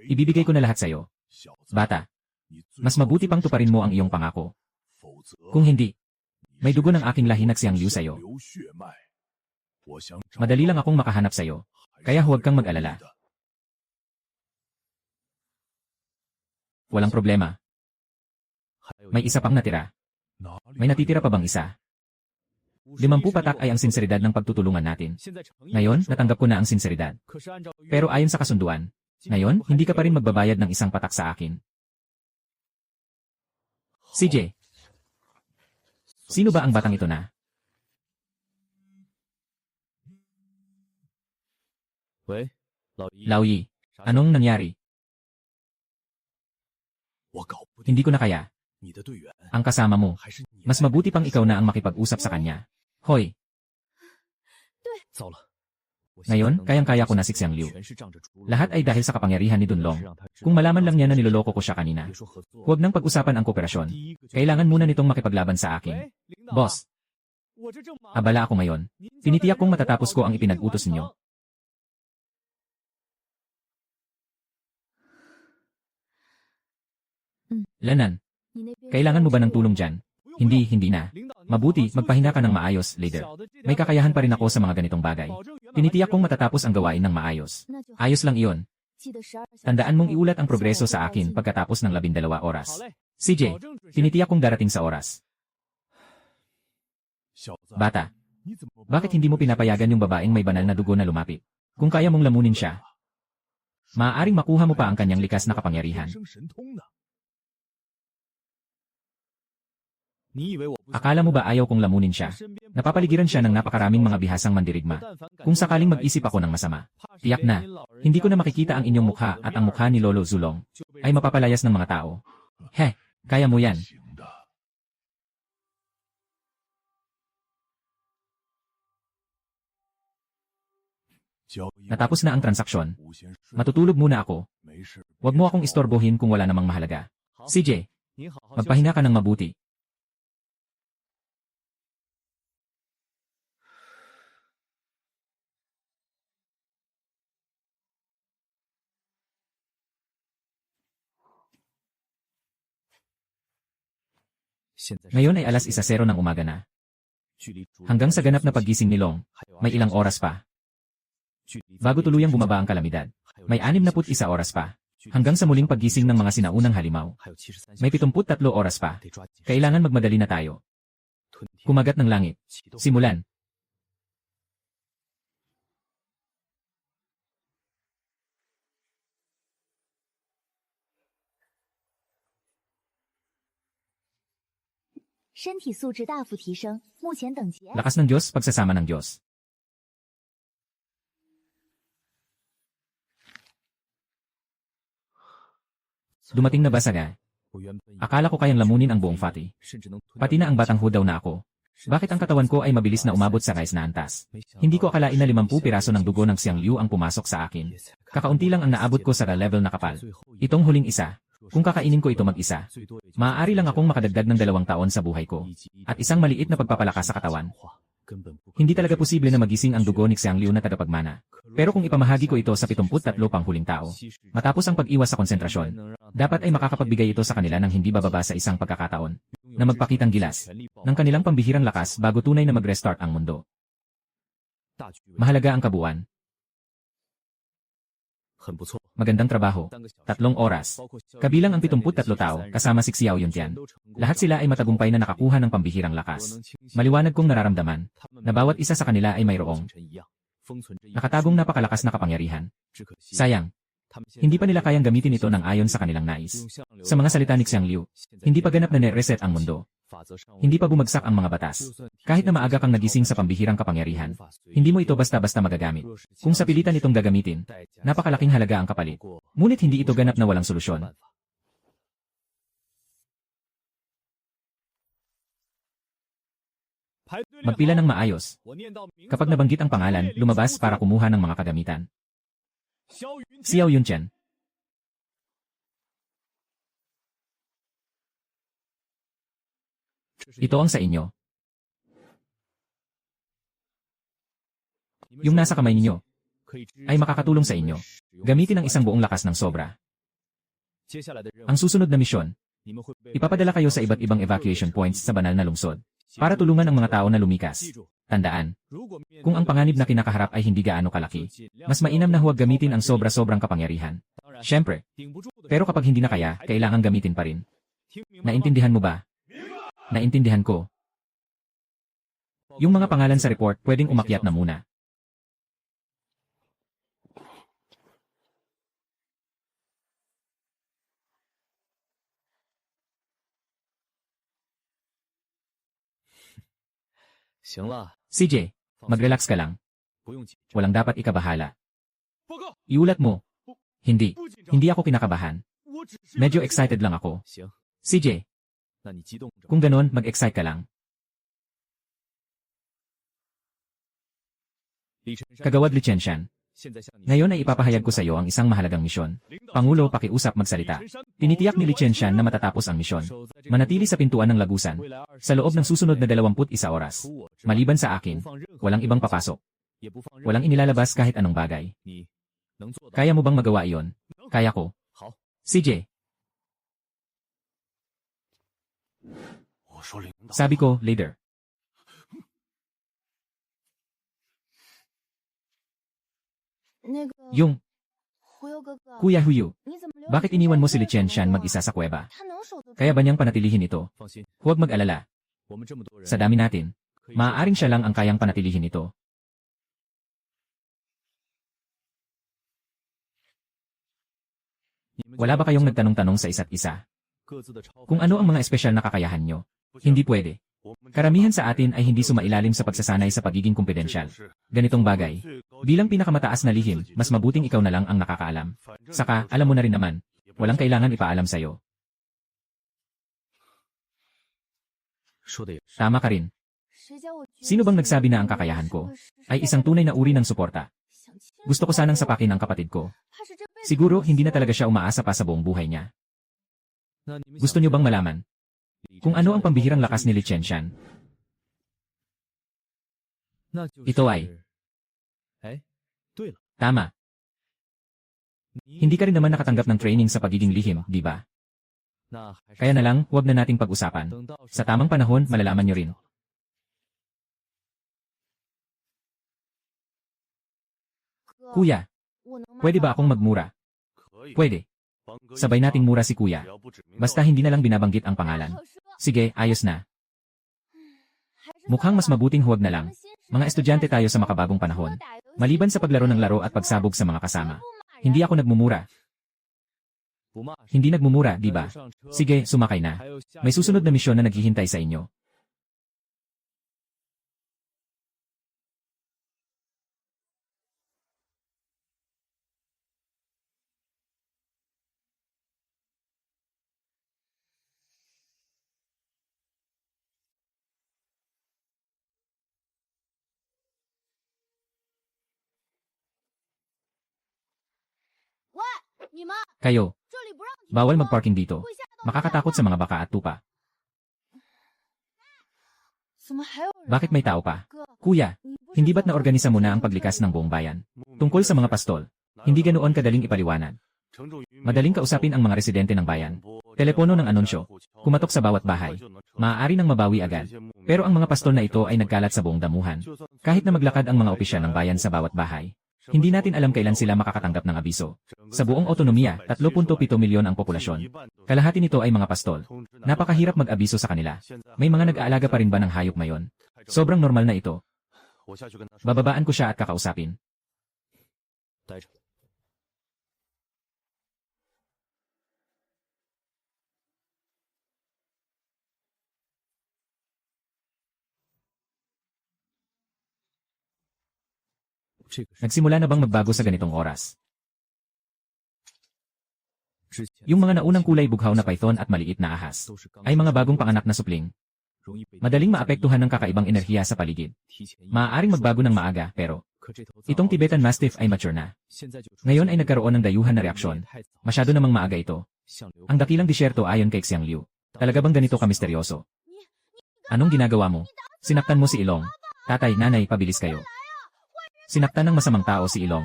Ibibigay ko na lahat sa'yo. Bata, mas mabuti pang tuparin mo ang iyong pangako. Kung hindi, May dugo ng aking lahi na Xiang Liu sa'yo. Madali lang akong makahanap sa'yo. Kaya huwag kang mag-alala. Walang problema. May isa pang natira. May natitira pa bang isa? 50 patak ay ang sinseridad ng pagtutulungan natin. Ngayon, natanggap ko na ang sinseridad. Pero ayon sa kasunduan, ngayon, hindi ka pa rin magbabayad ng isang patak sa akin. CJ. Sino ba ang batang ito na? Lao Yi, anong nangyari? Hindi ko na kaya. Ang kasama mo, mas mabuti pang ikaw na ang makipag-usap sa kanya. Hoy! Ngayon, kayang-kaya ko na si Xiang Liu. Lahat ay dahil sa kapangyarihan ni Dunlong. Kung malaman lang niya na niloloko ko siya kanina. Huwag nang pag-usapan ang kooperasyon. Kailangan muna nitong makipaglaban sa akin. Boss! Abala ako ngayon. Tinitiyak kong matatapos ko ang ipinag-utos ninyo. Lanan, kailangan mo ba ng tulong dyan? Hindi na. Mabuti, magpahinga ka ng maayos, leader. May kakayahan pa rin ako sa mga ganitong bagay. Tinitiyak kong matatapos ang gawain ng maayos. Ayos lang iyon. Tandaan mong iulat ang progreso sa akin pagkatapos ng 12 oras. CJ, tinitiyak kong darating sa oras. Bata, bakit hindi mo pinapayagan yung babaeng may banal na dugo na lumapit? Kung kaya mong lamunin siya, maaaring makuha mo pa ang kanyang likas na kapangyarihan. Akala mo ba ayaw kong lamunin siya? Napapaligiran siya ng napakaraming mga bihasang mandirigma. Kung sakaling mag-isip ako ng masama, tiyak na, hindi ko na makikita ang inyong mukha at ang mukha ni Lolo Zulong ay mapapalayas ng mga tao. Kaya mo yan. Natapos na ang transaksyon. Matutulog muna ako. Huwag mo akong istorbohin kung wala namang mahalaga. CJ, magpahinga ka ng mabuti. Ngayon ay 1:00 ng umaga na. Hanggang sa ganap na paggising ni Long, may ilang oras pa. Bago tuluyang bumaba ang kalamidad, may 61 oras pa. Hanggang sa muling paggising ng mga sinaunang halimaw, may 73 oras pa. Kailangan magmadali na tayo. Kumagat ng langit. Simulan. Lakas ng Diyos, pagsasama ng Diyos. Dumating na ba saga? Akala ko kayang lamunin ang buong Fati. Pati na ang batang hudaw na ako. Bakit ang katawan ko ay mabilis na umabot sa rice na antas? Hindi ko akalain na 50 piraso ng dugo ng Xiang Liu ang pumasok sa akin. Kakaunti lang ang naabot ko sa level na kapal. Itong huling isa. Kung kakainin ko ito mag-isa, maaari lang akong makadagdag ng 2 taon sa buhay ko. At isang maliit na pagpapalakas sa katawan. Hindi talaga posible na magising ang dugo ni Xiang Liu na tagapagmana. Pero kung ipamahagi ko ito sa 73 pang huling tao, matapos ang pag-iwas sa konsentrasyon, dapat ay makakapagbigay ito sa kanila ng hindi bababa sa isang pagkakataon, na magpakitang gilas, ng kanilang pambihirang lakas bago tunay na mag-restart ang mundo. Mahalaga ang kabuuan. Magandang trabaho. 3 oras. Kabilang ang 73 tao, kasama si Xiao Yuntian. Lahat sila ay matagumpay na nakakuha ng pambihirang lakas. Maliwanag kong nararamdaman na bawat isa sa kanila ay mayroong nakatagong napakalakas na kapangyarihan. Sayang, hindi pa nila kayang gamitin ito ng ayon sa kanilang nais. Sa mga salita ni Xiang Liu, hindi pa ganap na ne-reset ang mundo. Hindi pa bumagsak ang mga batas. Kahit na maaga kang nagising sa pambihirang kapangyarihan, hindi mo ito basta-basta magagamit. Kung sa pilitan itong gagamitin, napakalaking halaga ang kapalit. Ngunit hindi ito ganap na walang solusyon. Magpila ng maayos. Kapag nabanggit ang pangalan, lumabas para kumuha ng mga kagamitan. Xiao Yuntian. Ito ang sa inyo. Yung nasa kamay ninyo ay makakatulong sa inyo. Gamitin ang isang buong lakas ng sobra. Ang susunod na misyon, ipapadala kayo sa iba't ibang evacuation points sa banal na lungsod. para tulungan ang mga tao na lumikas. Tandaan, kung ang panganib na kinakaharap ay hindi gaano kalaki, mas mainam na huwag gamitin ang sobra-sobrang kapangyarihan. Siyempre. Pero kapag hindi na kaya, kailangan gamitin pa rin. Naintindihan mo ba? Naintindihan ko. Yung mga pangalan sa report pwedeng umakyat na muna. CJ, mag-relax ka lang. Walang dapat ikabahala. Iulat mo. Hindi. Hindi ako kinakabahan. Medyo excited lang ako. CJ, kung ganon, mag-excite ka lang. Kagawad Lichenshan. Ngayon ay ipapahayag ko sa iyo ang isang mahalagang misyon. Pangulo, pakiusap magsalita. Tinitiyak ni Lichenshan na matatapos ang misyon. Manatili sa pintuan ng lagusan. Sa loob ng susunod na 21 oras. Maliban sa akin, walang ibang papasok. Walang inilalabas kahit anong bagay. Kaya mo bang magawa iyon? Kaya ko. CJ. Sabi ko, leader. Yung Kuya Huyu, bakit iniwan mo si Lichenshan mag-isa sa kuweba? Kaya ba niyang panatilihin ito? Huwag mag-alala. Sa dami natin, maaaring siya lang ang kayang panatilihin ito. Wala ba kayong nagtanong-tanong sa isa't isa? Kung ano ang mga espesyal na kakayahan nyo? Hindi pwede. Karamihan sa atin ay hindi sumailalim sa pagsasanay sa pagiging kumpidensyal. Ganitong bagay. Bilang pinakamataas na lihim, mas mabuting ikaw na lang ang nakakaalam. Saka, alam mo na rin naman, walang kailangan ipaalam sa'yo. Tama ka rin. Sino bang nagsabi na ang kakayahan ko ay isang tunay na uri ng suporta? Gusto ko sanang sapakin ang kapatid ko. Siguro hindi na talaga siya umaasa pa sa buong buhay niya. Gusto niyo bang malaman kung ano ang pambihirang lakas ni Lichenshan? Ito ay tama. Hindi ka rin naman nakatanggap ng training sa pagiging lihim, di ba? Kaya na lang, huwag na nating pag-usapan. Sa tamang panahon, malalaman niyo rin. Kuya, pwede ba akong magmura? Pwede. Sabay nating mura si Kuya. Basta hindi na lang binabanggit ang pangalan. Sige, ayos na. Mukhang mas mabuting huwag na lang. Mga estudyante tayo sa makabagong panahon. Maliban sa paglaro ng laro at pagsabog sa mga kasama. Hindi ako nagmumura. Hindi nagmumura, di ba? Sige, sumakay na. May susunod na misyon na naghihintay sa inyo. Kayo, bawal mag-parking dito. Makakatakot sa mga baka at tupa. Bakit may tao pa? Kuya, hindi ba't naorganisa mo na ang paglikas ng buong bayan? Tungkol sa mga pastol, hindi ganoon kadaling ipaliwanag. Madaling kausapin ang mga residente ng bayan. Telepono ng anunsyo, kumatok sa bawat bahay. Maaari nang mabawi agad. Pero ang mga pastol na ito ay nagkalat sa buong damuhan. Kahit na maglakad ang mga opisyal ng bayan sa bawat bahay. Hindi natin alam kailan sila makakatanggap ng abiso. Sa buong otonomiya, 3.7 milyon ang populasyon. Kalahati nito ay mga pastol. Napakahirap mag-abiso sa kanila. May mga nag-aalaga pa rin ba ng hayop ngayon? Sobrang normal na ito. Bababaan ko siya at kakausapin. Nagsimula na bang magbago sa ganitong oras? Yung mga naunang kulay bughaw na python at maliit na ahas ay mga bagong panganak na supling. Madaling maapektuhan ng kakaibang enerhiya sa paligid. Maaaring magbago ng maaga pero itong Tibetan Mastiff ay mature na. Ngayon ay nagkaroon ng dayuhan na reaksyon. Masyado namang maaga ito. Ang dakilang disyerto ayon kay Xiang Liu. Talaga bang ganito kamisteryoso? Anong ginagawa mo? Sinaktan mo si Ilong. Tatay, nanay, pabilis kayo. Sinaktan ng masamang tao si Ilong.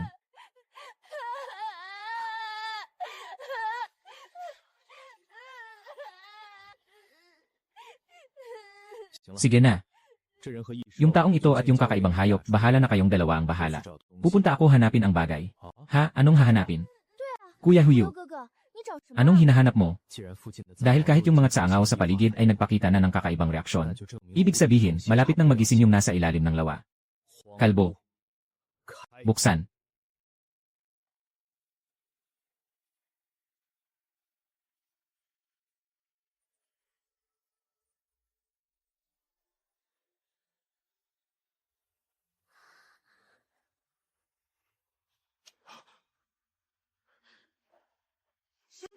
Sige na. Yung taong ito at yung kakaibang hayop, bahala na kayong dalawa ang bahala. Pupunta ako hanapin ang bagay. Ha? Anong hahanapin? Kuya Huyu, anong hinahanap mo? Dahil kahit yung mga tsaangaw sa paligid ay nagpakita na ng kakaibang reaksyon. Ibig sabihin, malapit nang magising yung nasa ilalim ng lawa. Kalbo. Buksan.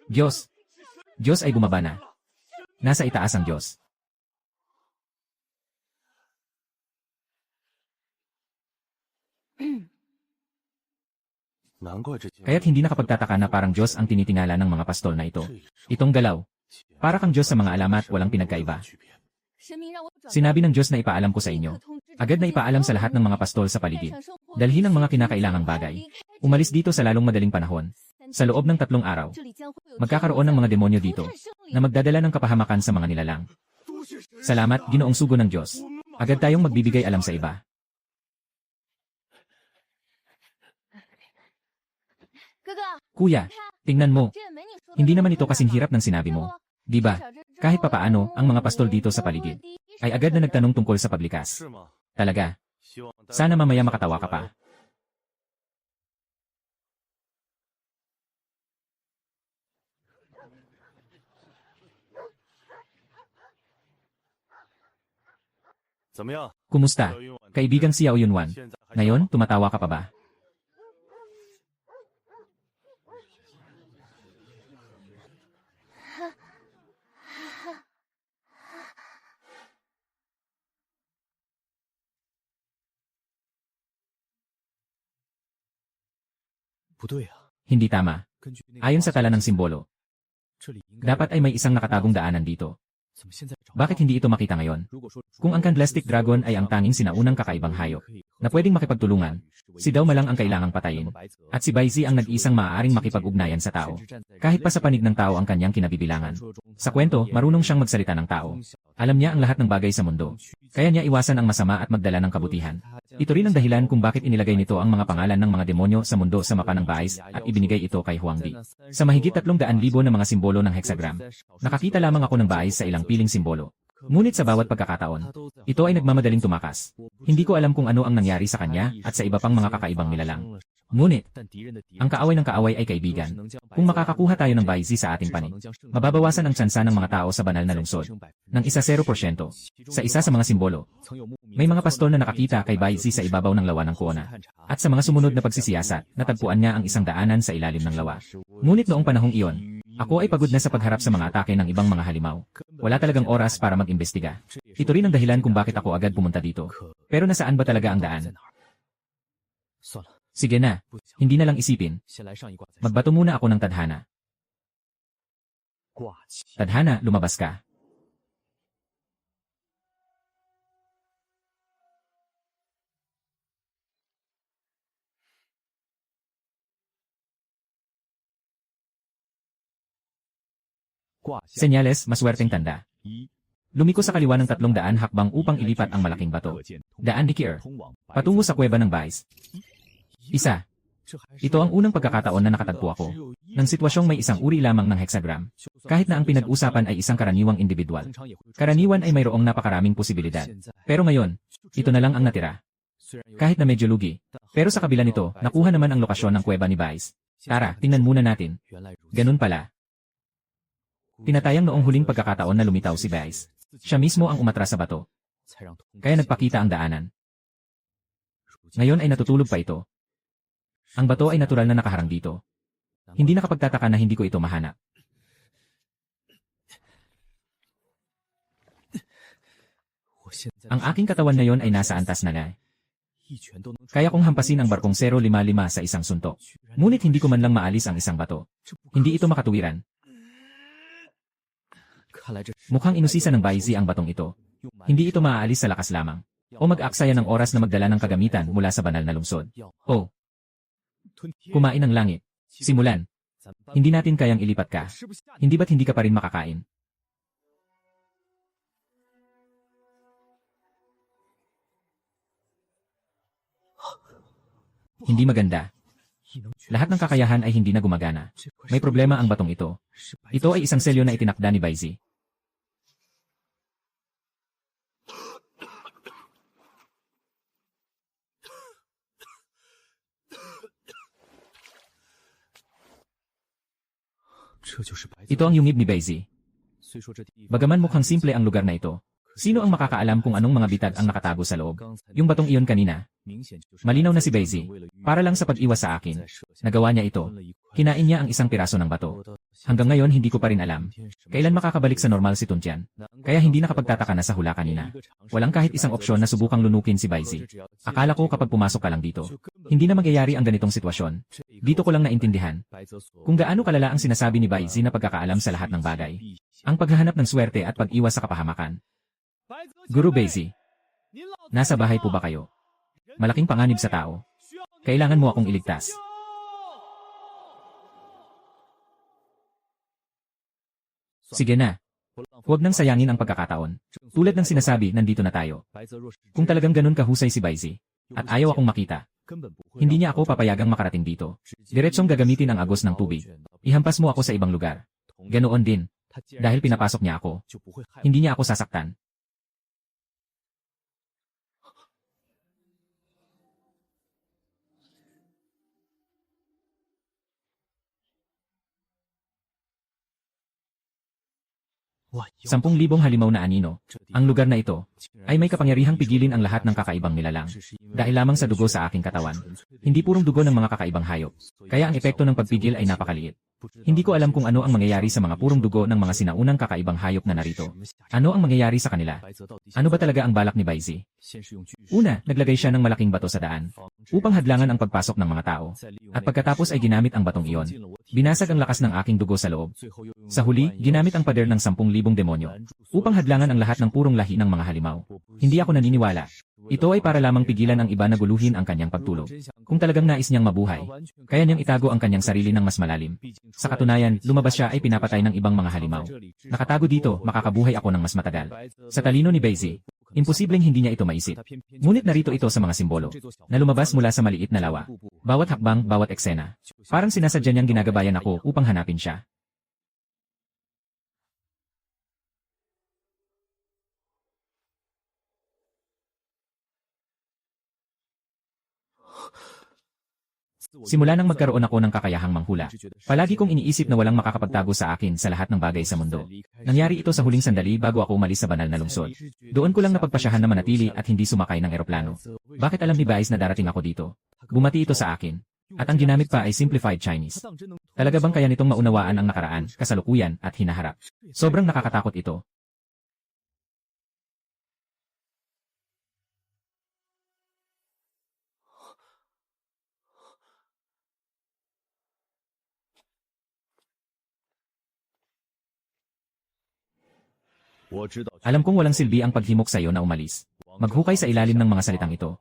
Diyos. Diyos ay bumaba na. Nasa itaas ang Diyos. Kaya't hindi nakapagtataka na parang Diyos ang tinitingala ng mga pastol na ito. Itong galaw. Para kang Diyos sa mga alamat, walang pinagkaiba. Sinabi ng Diyos na ipaalam ko sa inyo. Agad na ipaalam sa lahat ng mga pastol sa paligid. Dalhin ang mga kinakailangang bagay. Umalis dito sa lalong madaling panahon. Sa loob ng 3 araw, magkakaroon ng mga demonyo dito na magdadala ng kapahamakan sa mga nilalang. Salamat, Ginoong Sugo ng Diyos. Agad tayong magbibigay alam sa iba. Kuya, tingnan mo. Hindi naman ito kasing hirap ng sinabi mo. Di ba? Kahit papaano, ang mga pastol dito sa paligid ay agad na nagtanong tungkol sa paglikas. Talaga. Sana mamaya makatawa ka pa. Kumusta? Kaibigang si Yao Yunwan. Ngayon, tumatawa ka pa ba? Hindi tama. Ayon sa tala ng simbolo, dapat ay may isang nakatagong daanan dito. Bakit hindi ito makita ngayon? Kung ang Candlestick Dragon ay ang tanging sinaunang kakaibang hayop na pwedeng makipagtulungan, si Dao Malang ang kailangang patayin, at si Bai Zi ang nag-iisang maaaring makipag-ugnayan sa tao. Kahit pa sa panig ng tao ang kanyang kinabibilangan. Sa kwento, marunong siyang magsalita ng tao. Alam niya ang lahat ng bagay sa mundo. Kaya niya iwasan ang masama at magdala ng kabutihan. Ito rin ang dahilan kung bakit inilagay nito ang mga pangalan ng mga demonyo sa mundo sa mapa ng Bais at ibinigay ito kay Huangdi. Sa mahigit 300,000 na mga simbolo ng hexagram, nakakita lamang ako ng Bais sa ilang piling simbolo. Ngunit sa bawat pagkakataon, ito ay nagmamadaling tumakas. Hindi ko alam kung ano ang nangyari sa kanya at sa iba pang mga kakaibang nilalang. Ngunit, ang kaaway ng kaaway ay kaibigan. Kung makakakuha tayo ng Bai Zi sa ating panig, mababawasan ang tsansa ng mga tao sa banal na lungsod ng 1-0%. Sa isa sa mga simbolo, may mga pastol na nakakita kay Bai Zi sa ibabaw ng lawa ng Kuona. At sa mga sumunod na pagsisiyasat, natagpuan niya ang isang daanan sa ilalim ng lawa. Ngunit noong panahong iyon, ako ay pagod na sa pagharap sa mga atake ng ibang mga halimaw. Wala talagang oras para mag-imbestiga. Ito rin ang dahilan kung bakit ako agad pumunta dito. Pero nasaan ba talaga ang daan? Sige na, hindi na lang isipin. Magbato muna ako ng tadhana. Tadhana, lumabas ka. Senyales, maswerteng tanda. Lumiko sa kaliwa ng 300 hakbang upang ilipat ang malaking bato. Daan Dikir. Patungo sa kuweba ng Bais. Isa. Ito ang unang pagkakataon na nakatagpo ako ng sitwasyong may isang uri lamang ng hexagram. Kahit na ang pinag-usapan ay isang karaniwang individual. Karaniwan ay mayroong napakaraming posibilidad. Pero ngayon, ito na lang ang natira. Kahit na medyo lugi. Pero sa kabila nito, nakuha naman ang lokasyon ng kuweba ni Bais. Tara, tingnan muna natin. Ganun pala. Tinatayang noong huling pagkakataon na lumitaw si Bais. Siya mismo ang umatras sa bato. Kaya nagpakita ang daanan. Ngayon ay natutulog pa ito. Ang bato ay natural na nakaharang dito. Hindi nakapagtataka na hindi ko ito mahanap. Ang aking katawan ngayon ay nasa antas na na. Kaya kong hampasin ang barkong 055 sa isang suntok. Ngunit hindi ko man lang maalis ang isang bato. Hindi ito makatuwiran. Mukhang inusisa ng Bai Zi ang batong ito. Hindi ito maaalis sa lakas lamang. O mag-aksaya ng oras na magdala ng kagamitan mula sa banal na lungsod. O kumain ng langit. Simulan. Hindi natin kayang ilipat ka. Hindi ba't hindi ka pa rin makakain? Hindi maganda. Lahat ng kakayahan ay hindi na gumagana. May problema ang batong ito. Ito ay isang selyo na itinakda ni Baizi. Ito ang yungib ni Baizi. Bagaman mukhang simple ang lugar na ito, sino ang makakaalam kung anong mga bitag ang nakatago sa loob? Yung batong iyon kanina. Malinaw na si Baizi. Para lang sa pag-iwas sa akin. Nagawa niya ito. Kinain niya ang isang piraso ng bato. Hanggang ngayon hindi ko pa rin alam. Kailan makakabalik sa normal si Tuntian? Kaya hindi nakapagtataka na sa hula kanina. Walang kahit isang opsyon na subukang lunukin si Baizi. Akala ko kapag pumasok ka lang dito, hindi na mangyayari ang ganitong sitwasyon. Dito ko lang naintindihan kung gaano kalala ang sinasabi ni Baizi na pagkakaalam sa lahat ng bagay. Ang paghahanap ng swerte at pag-iwas sa kapahamakan. Guru Baizi, nasa bahay po ba kayo? Malaking panganib sa tao. Kailangan mo akong iligtas. Sige na. Huwag nang sayangin ang pagkakataon. Tulad ng sinasabi, nandito na tayo. Kung talagang ganun kahusay si Baizi, at ayaw akong makita, hindi niya ako papayagang makarating dito. Diretsong gagamitin ang agos ng tubig. Ihampas mo ako sa ibang lugar. Ganoon din. Dahil pinapasok niya ako, hindi niya ako sasaktan. Sampung libong halimaw na anino. Ang lugar na ito ay may kapangyarihang pigilin ang lahat ng kakaibang nilalang. Dahil lamang sa dugo sa aking katawan. Hindi purong dugo ng mga kakaibang hayop. Kaya ang epekto ng pagpigil ay napakaliit. Hindi ko alam kung ano ang mangyayari sa mga purong dugo ng mga sinaunang kakaibang hayop na narito. Ano ang mangyayari sa kanila? Ano ba talaga ang balak ni Baizi? Una, naglagay siya ng malaking bato sa daan upang hadlangan ang pagpasok ng mga tao. At pagkatapos ay ginamit ang batong iyon. Binasag ang lakas ng aking dugo sa loob. Sa huli, ginamit ang pader ng 10,000 demonyo upang hadlangan ang lahat ng purong lahi ng mga halimaw. Hindi ako naniniwala. Ito ay para lamang pigilan ang iba na guluhin ang kanyang pagtulog. Kung talagang nais niyang mabuhay, kaya niyang itago ang kanyang sarili ng mas malalim. Sa katunayan, lumabas siya ay pinapatay ng ibang mga halimaw. Nakatago dito, makakabuhay ako ng mas matagal. Sa talino ni Baizi, imposibleng hindi niya ito maisip. Ngunit narito ito sa mga simbolo, na lumabas mula sa maliit na lawa. Bawat hakbang, bawat eksena. Parang sinasadya niyang ginagabayan ako upang hanapin siya. Simula nang magkaroon ako ng kakayahang manghula, palagi kong iniisip na walang makakapagtago sa akin sa lahat ng bagay sa mundo. Nangyari ito sa huling sandali bago ako umalis sa banal na lungsod. Doon ko lang napagpasyahan na manatili at hindi sumakay ng eroplano. Bakit alam ni Baiz na darating ako dito? Bumati ito sa akin. At ang ginamit pa ay simplified Chinese. Talaga bang kaya nitong maunawaan ang nakaraan, kasalukuyan at hinaharap? Sobrang nakakatakot ito. Alam kong walang silbi ang paghimok sa iyo na umalis. Maghukay sa ilalim ng mga salitang ito.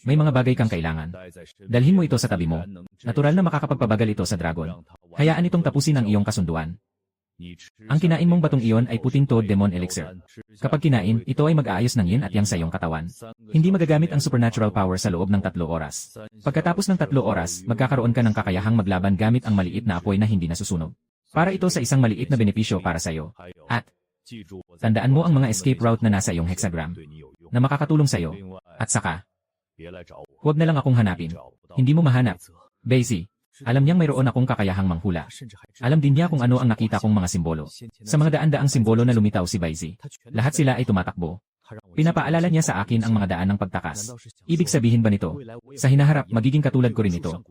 May mga bagay kang kailangan. Dalhin mo ito sa tabi mo. Natural na makakapagpabagal ito sa dragon. Hayaan itong tapusin ang iyong kasunduan. Ang kinain mong batong iyon ay puting toad demon elixir. Kapag kinain, ito ay mag-aayos ng yin at yang sa iyong katawan. Hindi magagamit ang supernatural power sa loob ng 3 oras. Pagkatapos ng 3 oras, magkakaroon ka ng kakayahang maglaban gamit ang maliit na apoy na hindi nasusunog. Para ito sa isang maliit na benepisyo para sa iyo. At tandaan mo ang mga escape route na nasa iyong hexagram na makakatulong sa iyo. At saka, huwag na lang akong hanapin. Hindi mo mahanap. Baizi, alam niyang mayroon akong kakayahang manghula. Alam din niya kung ano ang nakita kong mga simbolo. Sa mga daan-daang simbolo na lumitaw si Baizi, lahat sila ay tumatakbo. Pinapaalala niya sa akin ang mga daan ng pagtakas. Ibig sabihin ba nito, sa hinaharap magiging katulad ko rin ito?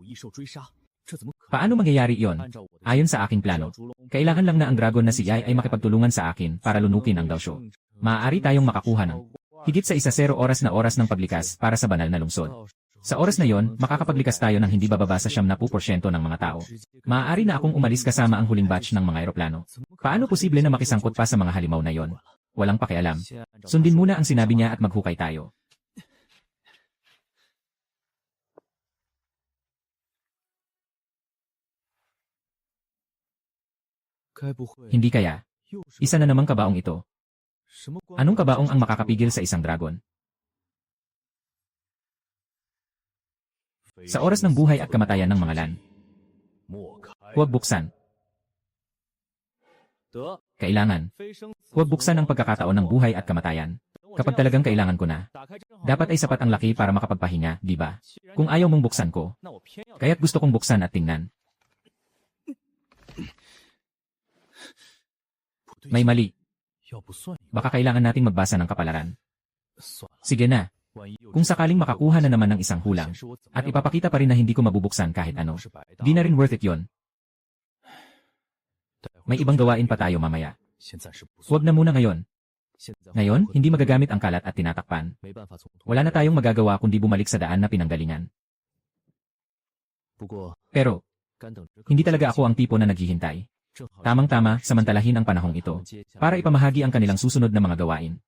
Paano mangyayari iyon? Ayon sa aking plano, kailangan lang na ang dragon na si Yai ay makipagtulungan sa akin para lunukin ang Daosho. Maaari tayong makakuha ng higit sa 1 oras ng paglikas para sa banal na lungsod. Sa oras na yon, makakapaglikas tayo ng hindi bababa sa 70% ng mga tao. Maaari na akong umalis kasama ang huling batch ng mga eroplano. Paano posible na makisangkot pa sa mga halimaw na yon? Walang pakialam. Sundin muna ang sinabi niya at maghukay tayo. Hindi kaya? Isa na namang kabaong ito. Anong kabaong ang makakapigil sa isang dragon? Sa oras ng buhay at kamatayan ng mga lan. Huwag buksan. Kailangan. Huwag buksan ang pagkakataon ng buhay at kamatayan. Kapag talagang kailangan ko na. Dapat ay sapat ang laki para makapagpahinga, di ba? Kung ayaw mong buksan ko. Kaya't gusto kong buksan at tingnan. May mali. Baka kailangan nating magbasa ng kapalaran. Sige na. Kung sakaling makakuha na naman ng isang hulang, at ipapakita pa rin na hindi ko mabubuksan kahit ano, di na rin worth it yon. May ibang gawain pa tayo mamaya. Huwag na muna ngayon. Ngayon, hindi magagamit ang kalat at tinatakpan. Wala na tayong magagawa kundi bumalik sa daan na pinanggalingan. Pero, hindi talaga ako ang tipo na naghihintay. Tamang-tama, samantalahin ang panahong ito, para ipamahagi ang kanilang susunod na mga gawain.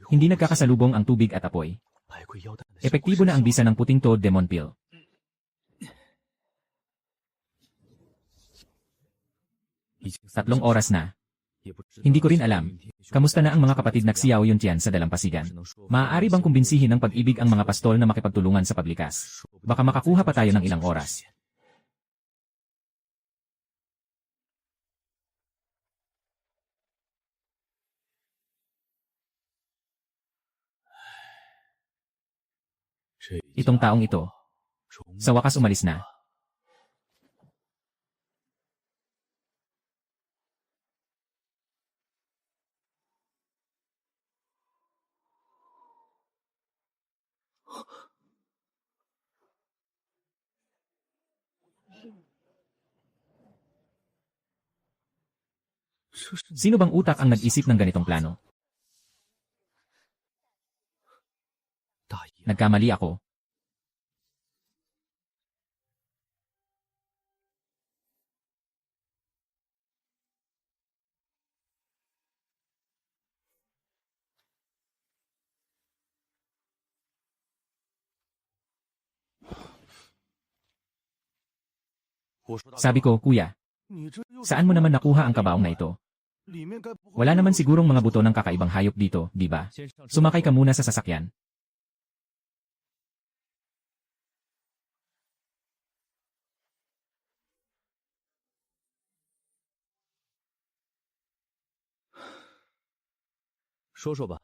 Hindi nagkakasalubong ang tubig at apoy. Epektibo na ang bisa ng puting toad demon pill. Tatlong oras na. Hindi ko rin alam. Kamusta na ang mga kapatid na Xiao Yuntian sa dalampasigan? Maaari bang kumbinsihin ng pag-ibig ang mga pastol na makipagtulungan sa paglikas? Baka makakuha pa tayo ng ilang oras. Itong taong ito, sa wakas umalis na. Sino bang utak ang nag-isip ng ganitong plano? Nagkamali ako. Sabi ko, kuya, saan mo naman nakuha ang kabaong na ito? Wala naman sigurong mga buto ng kakaibang hayop dito, di ba? Sumakay ka muna sa sasakyan.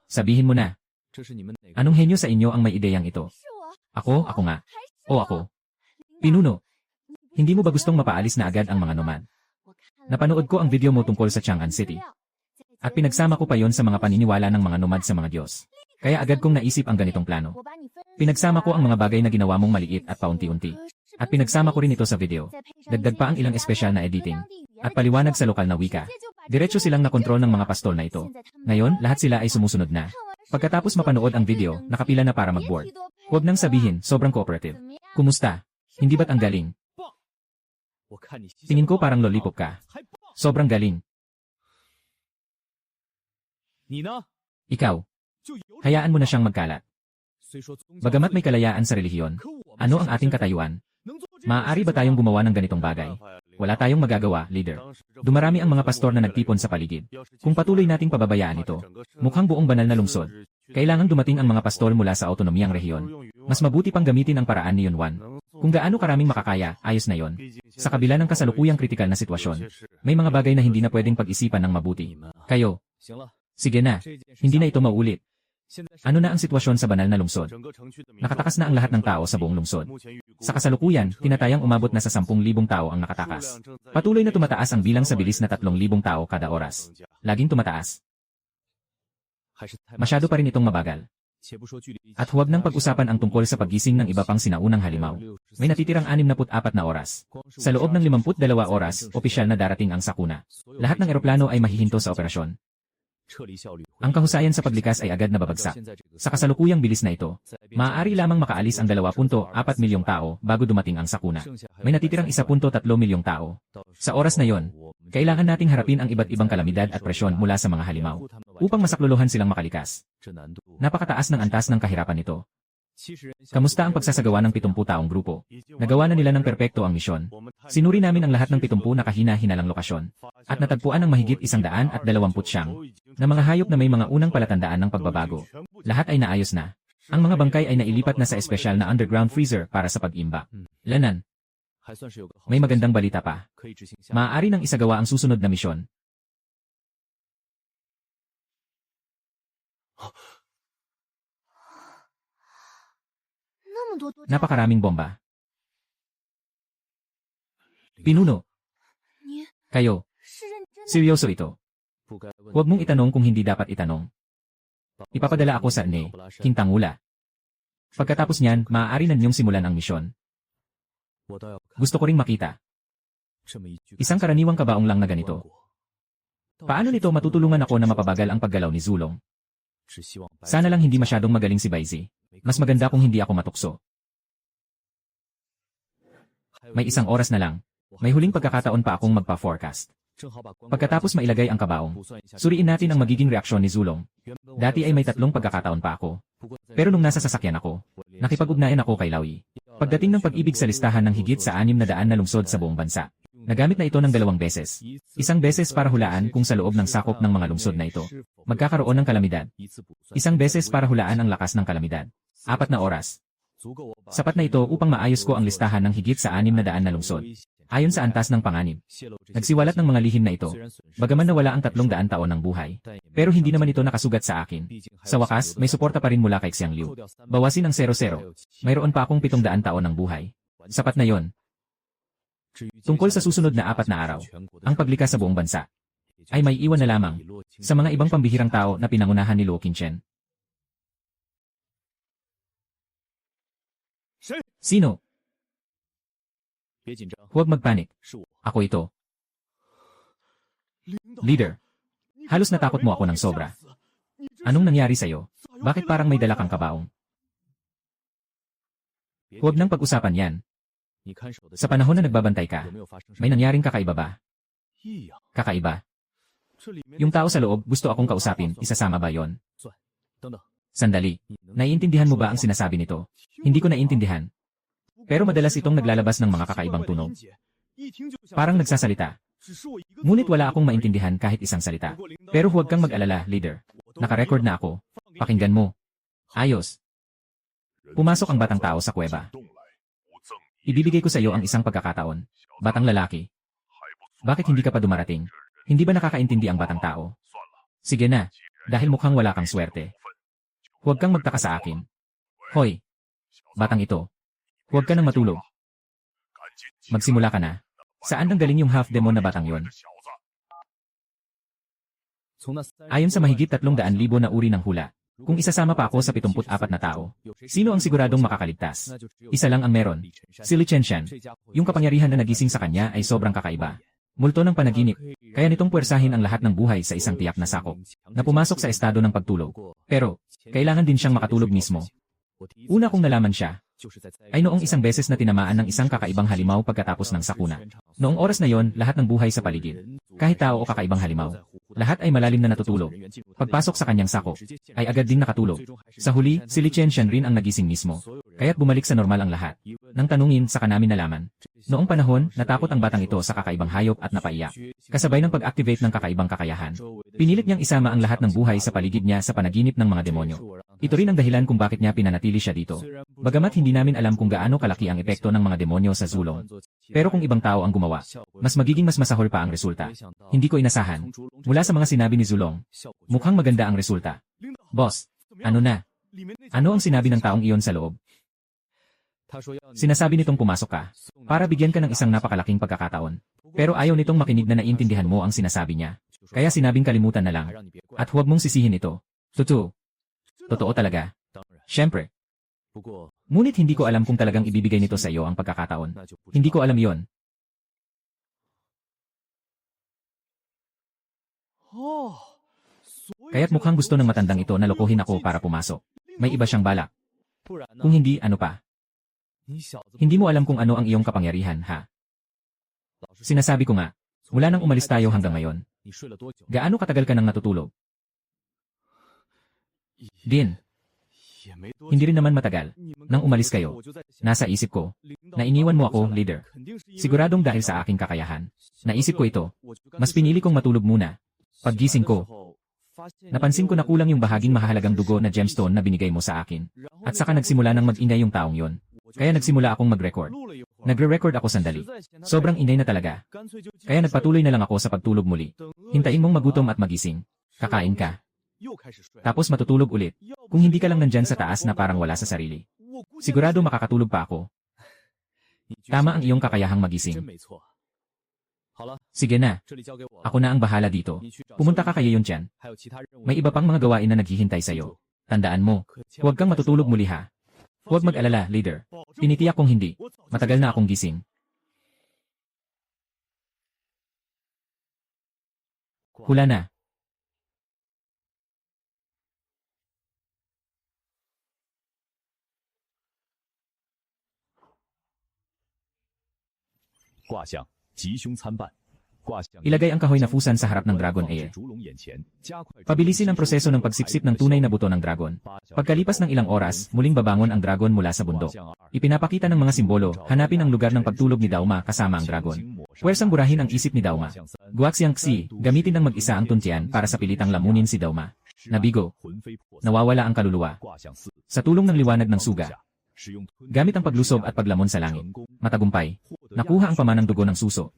Sabihin mo na. Anong henyo sa inyo ang may ideyang ito? Ako nga. O ako. Pinuno. Hindi mo ba gustong mapaalis na agad ang mga nomad? Napanood ko ang video mo tungkol sa Chang'an City. At pinagsama ko pa yon sa mga paniniwala ng mga nomad sa mga Diyos. Kaya agad kong naisip ang ganitong plano. Pinagsama ko ang mga bagay na ginawa mong maliit at paunti-unti. At pinagsama ko rin ito sa video. Dagdag pa ang ilang espesyal na editing. At paliwanag sa lokal na wika. Diretso silang nakontrol ng mga pastol na ito. Ngayon, lahat sila ay sumusunod na. Pagkatapos mapanood ang video, nakapila na para mag-board. Huwag nang sabihin, sobrang cooperative. Kumusta? Hindi ba't ang galing? Tingin ko parang lollipop ka. Sobrang galing. Ikaw. Hayaan mo na siyang magkalat. Bagamat may kalayaan sa relihiyon, ano ang ating katayuan? Maaari ba tayong gumawa ng ganitong bagay? Wala tayong magagawa, leader. Dumarami ang mga pastor na nagtipon sa paligid. Kung patuloy nating pababayaan ito, mukhang buong banal na lungsod. Kailangang dumating ang mga pastol mula sa autonomiyang rehiyon. Mas mabuti pang gamitin ang paraan ni Yunwan. Kung gaano karaming makakaya, ayos na yon. Sa kabila ng kasalukuyang kritikal na sitwasyon, may mga bagay na hindi na pwedeng pag-isipan ng mabuti. Kayo. Sige na, hindi na ito maulit. Ano na ang sitwasyon sa banal na lungsod? Nakatakas na ang lahat ng tao sa buong lungsod. Sa kasalukuyan, tinatayang umabot na sa 10,000 tao ang nakatakas. Patuloy na tumataas ang bilang sa bilis na 3,000 tao kada oras. Laging tumataas. Masyado pa rin itong mabagal. At huwag nang pag-usapan ang tungkol sa paggising ng iba pang sinaunang halimaw. May natitirang 64 na oras. Sa loob ng 52 oras, opisyal na darating ang sakuna. Lahat ng eroplano ay mahihinto sa operasyon. Ang kahusayan sa paglikas ay agad na babagsak. Sa kasalukuyang bilis na ito, maaari lamang makaalis ang 2.4 milyong tao bago dumating ang sakuna. May natitirang 1.3 milyong tao. Sa oras na yon, kailangan nating harapin ang iba't ibang kalamidad at presyon mula sa mga halimaw upang masaklolohan silang makalikas. Napakataas ng antas ng kahirapan nito. Kamusta ang pagsasagawa ng 70 taong grupo? Nagawa na nila ng perpekto ang misyon. Sinuri namin ang lahat ng 70 na kahina-hinalang lokasyon. At natagpuan ng mahigit 129 na mga hayop na may mga unang palatandaan ng pagbabago. Lahat ay naayos na. Ang mga bangkay ay nailipat na sa espesyal na underground freezer para sa pag-imba. Lanan. May magandang balita pa. Maaari nang isagawa ang susunod na misyon. Napakaraming bomba. Pinuno. Kayo. Seryoso ito. Huwag mong itanong kung hindi dapat itanong. Ipapadala ako sa Kintangula. Pagkatapos niyan, maaari na niyong simulan ang misyon. Gusto ko ring makita. Isang karaniwang kabaong lang na ganito. Paano nito matutulungan ako na mapabagal ang paggalaw ni Zulong? Sana lang hindi masyadong magaling si Baizi. Mas maganda kung hindi ako matukso. May 1 oras na lang. May huling pagkakataon pa akong magpa-forecast. Pagkatapos mailagay ang kabaong, suriin natin ang magiging reaksyon ni Zulong. Dati ay may 3 pagkakataon pa ako. Pero nung nasa sasakyan ako, nakipag-ugnayan ako kay Lawi. Pagdating ng pag-ibig sa listahan ng higit sa 600 na lungsod sa buong bansa. Nagamit na ito ng 2 beses. 1 beses para hulaan kung sa loob ng sakop ng mga lungsod na ito magkakaroon ng kalamidad. 1 beses para hulaan ang lakas ng kalamidad. 4 na oras. Sapat na ito upang maayos ko ang listahan ng higit sa 600 na lungsod. Ayon sa antas ng panganib. Nagsiwalat ng mga lihim na ito, bagaman nawala ang 300 taon ng buhay. Pero hindi naman ito nakasugat sa akin. Sa wakas, may suporta pa rin mula kay Xiang Liu. Bawasin ang 00. Mayroon pa akong 700 taon ng buhay. Sapat na yon. Tungkol sa susunod na 4 na araw, ang paglikas sa buong bansa ay may iwan na lamang sa mga ibang pambihirang tao na pinangunahan ni Luo Qingchen. Sino? Huwag magpanik. Ako ito. Leader. Halos natakot mo ako ng sobra. Anong nangyari sa'yo? Bakit parang may dala kang kabaong? Huwag nang pag-usapan yan. Sa panahon na nagbabantay ka, may nangyaring kakaiba ba? Kakaiba? Yung tao sa loob gusto akong kausapin, isasama ba yon? Sandali. Naiintindihan mo ba ang sinasabi nito? Hindi ko naiintindihan. Pero madalas itong naglalabas ng mga kakaibang tunog. Parang nagsasalita. Ngunit wala akong maintindihan kahit isang salita. Pero huwag kang mag-alala, leader. Naka-record na ako. Pakinggan mo. Ayos. Pumasok ang batang tao sa kuweba. Ibibigay ko sa iyo ang isang pagkakataon. Batang lalaki. Bakit hindi ka pa dumarating? Hindi ba nakakaintindi ang batang tao? Sige na, dahil mukhang wala kang swerte. Huwag kang magtaka sa akin. Hoy! Batang ito. Huwag ka nang matulog. Magsimula ka na. Saan nang galing yung half-demon na batang yon? Ayon sa mahigit 300,000 na uri ng hula, kung isasama pa ako sa 74 na tao, sino ang siguradong makakaligtas? Isa lang ang meron. Si Li Chenshan. Yung kapangyarihan na nagising sa kanya ay sobrang kakaiba. Multo ng panaginip, kaya nitong puwersahin ang lahat ng buhay sa isang tiyak na sakop, na pumasok sa estado ng pagtulog. Pero, kailangan din siyang makatulog mismo. Una kong nalaman siya, ay noong 1 beses na tinamaan ng isang kakaibang halimaw pagkatapos ng sakuna. Noong oras na yon, lahat ng buhay sa paligid, kahit tao o kakaibang halimaw, lahat ay malalim na natutulog. Pagpasok sa kanyang sako, ay agad ding nakatulog. Sa huli, si Li Chenshan rin ang nagising mismo. Kaya't bumalik sa normal ang lahat. Nang tanungin, saka namin nalaman. Noong panahon, natakot ang batang ito sa kakaibang hayop at napaiyak. Kasabay ng pag-activate ng kakaibang kakayahan. Pinilit niyang isama ang lahat ng buhay sa paligid niya sa panaginip ng mga demonyo. Ito rin ang dahilan kung bakit niya pinanatili siya dito. Bagamat hindi namin alam kung gaano kalaki ang epekto ng mga demonyo sa Zulong. Pero kung ibang tao ang gumawa, mas magiging mas masahol pa ang resulta. Hindi ko inasahan. Mula sa mga sinabi ni Zulong, mukhang maganda ang resulta. Boss, ano na? Ano ang sinabi ng taong iyon sa loob? Sinasabi nitong pumasok ka, para bigyan ka ng isang napakalaking pagkakataon. Pero ayaw nitong makinig na naiintindihan mo ang sinasabi niya. Kaya sinabing kalimutan na lang. At huwag mong sisihin ito. Totoo talaga. Siyempre. Ngunit hindi ko alam kung talagang ibibigay nito sa iyo ang pagkakataon. Hindi ko alam yon. Kaya't mukhang gusto ng matandang ito na lokohin ako para pumasok. May iba siyang balak. Kung hindi, ano pa? Hindi mo alam kung ano ang iyong kapangyarihan, ha? Sinasabi ko nga, mula nang umalis tayo hanggang ngayon. Gaano katagal ka nang natutulog? Din. Hindi rin naman matagal. Nang umalis kayo, nasa isip ko, na iniwan mo ako, leader. Siguradong dahil sa aking kakayahan. Naisip ko ito. Mas pinili kong matulog muna. Paggising ko, napansin ko na kulang yung bahaging mahalagang dugo na gemstone na binigay mo sa akin. At saka nagsimula ng mag-ingay yung taong yon. Kaya nagsimula akong mag-record. Nagre-record ako sandali. Sobrang ingay na talaga. Kaya nagpatuloy na lang ako sa pagtulog muli. Hintayin mong magutom at magising. Kakain ka. Tapos matutulog ulit. Kung hindi ka lang nandyan sa taas na parang wala sa sarili. Sigurado makakatulog pa ako. Tama ang iyong kakayahang magising. Sige na. Ako na ang bahala dito. Pumunta ka kay Yuntian. May iba pang mga gawain na naghihintay sa'yo. Tandaan mo, huwag kang matutulog muli ha. Huwag mag-alala, leader. Tinitiyak kong hindi. Matagal na akong gising. Hula na. Ilagay ang kahoy na fusan sa harap ng Dragon Heir. Pabilisin ang proseso ng pagsipsip ng tunay na buto ng dragon. Pagkalipas ng ilang oras, muling babangon ang dragon mula sa bundok. Ipinapakita ng mga simbolo, hanapin ang lugar ng pagtulog ni Dauma kasama ang dragon. Puwersang burahin ang isip ni Dauma. Guaxiang Xi, gamitin ng mag-isa ang tuntian para sa pilitang lamunin si Dauma. Nabigo. Nawawala ang kaluluwa. Sa tulong ng liwanag ng suga. Gamit ang paglusob at paglamon sa langit. Matagumpay. Nakuha ang pamanang dugo ng suso.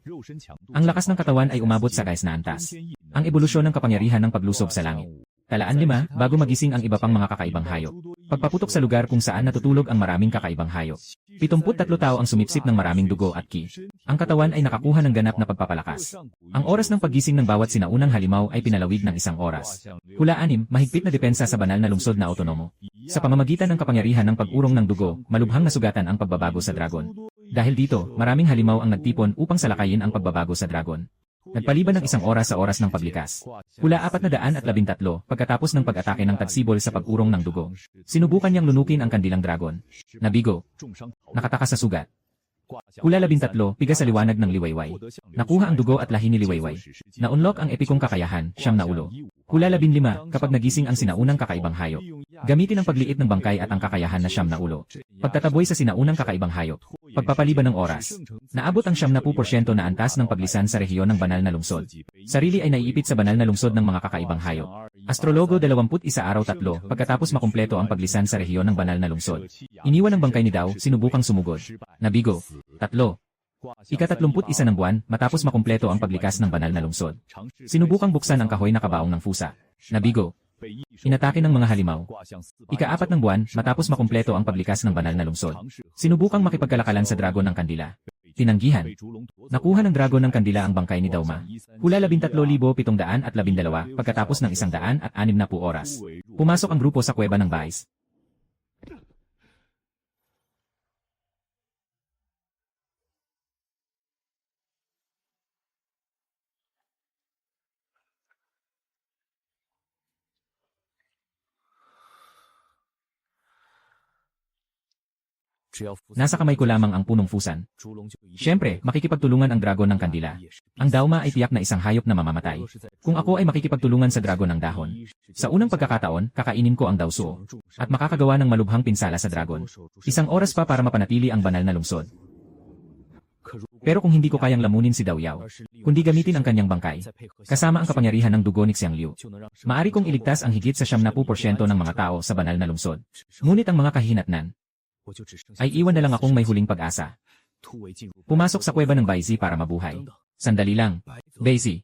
Ang lakas ng katawan ay umabot sa guys na antas. Ang ebolusyon ng kapangyarihan ng paglusob sa langit. Talaan 5, bago magising ang iba pang mga kakaibang hayop. Pagpaputok sa lugar kung saan natutulog ang maraming kakaibang hayop. 73 tao ang sumipsip ng maraming dugo at ki. Ang katawan ay nakakuha ng ganap na pagpapalakas. Ang oras ng paggising ng bawat sinaunang halimaw ay pinalawig ng 1 oras. Hula 6, mahigpit na depensa sa banal na lungsod na autonomo. Sa pamamagitan ng kapangyarihan ng pag-urong ng dugo, malubhang nasugatan ang pagbabago sa dragon. Dahil dito, maraming halimaw ang nagtipon upang salakayin ang pagbabago sa dragon. Nagpaliban ng 1 oras sa oras ng paglikas. Hula 413 pagkatapos ng pag-atake ng tagsibol sa pag-urong ng dugo. Sinubukan niyang lunukin ang kandilang dragon. Nabigo. Nakataka sa sugat. Hula 13, piga sa liwanag ng liwayway. Nakuha ang dugo at lahi ni liwayway. Na-unlock ang epikong kakayahan, siyam na ulo. Hula 15, kapag nagising ang sinaunang kakaibang hayop. Gamitin ang pagliit ng bangkay at ang kakayahan na siyam na ulo. Pagtataboy sa sinaunang kakaibang hayop. Pagpapaliban ng oras. Naabot ang 70% na antas ng paglisan sa rehiyon ng banal na lungsod. Sarili ay naiipit sa banal na lungsod ng mga kakaibang hayop. Astrologo 21 araw 3, pagkatapos makumpleto ang paglisan sa rehiyon ng banal na lungsod. Iniwan ang bangkay ni Dao, sinubukang sumugod. Nabigo. 3. Ika-31 ng buwan, matapos makumpleto ang paglikas ng banal na lungsod. Sinubukang buksan ang kahoy na kabaong ng fusa. Nabigo. Inatake ng mga halimaw. Ika-4 ng buwan, matapos makumpleto ang paglikas ng banal na lungsod. Sinubukang makipagkalakalan sa dragon ng kandila. Tinanggihan. Nakuha ng dragon ng kandila ang bangkay ni Dauma. Hula 13,712 pagkatapos ng 160 oras. Pumasok ang grupo sa kuweba ng Bais. Nasa kamay ko lamang ang punong fusan. Siyempre, makikipagtulungan ang dragon ng kandila. Ang Dauma ay tiyak na isang hayop na mamamatay. Kung ako ay makikipagtulungan sa dragon ng dahon. Sa unang pagkakataon, kakainin ko ang Dawsuo. At makakagawa ng malubhang pinsala sa dragon. 1 oras pa para mapanatili ang banal na lungsod. Pero kung hindi ko kayang lamunin si Dao Yao, kundi gamitin ang kanyang bangkay, kasama ang kapangyarihan ng dugo ni Xiang Liu, maari kong iligtas ang higit sa 70% ng mga tao sa banal na lungsod. Ngunit ang mga kahihinatnan, ay iwan na lang akong may huling pag-asa. Pumasok sa kuweba ng Baizi para mabuhay. Sandali lang. Baizi.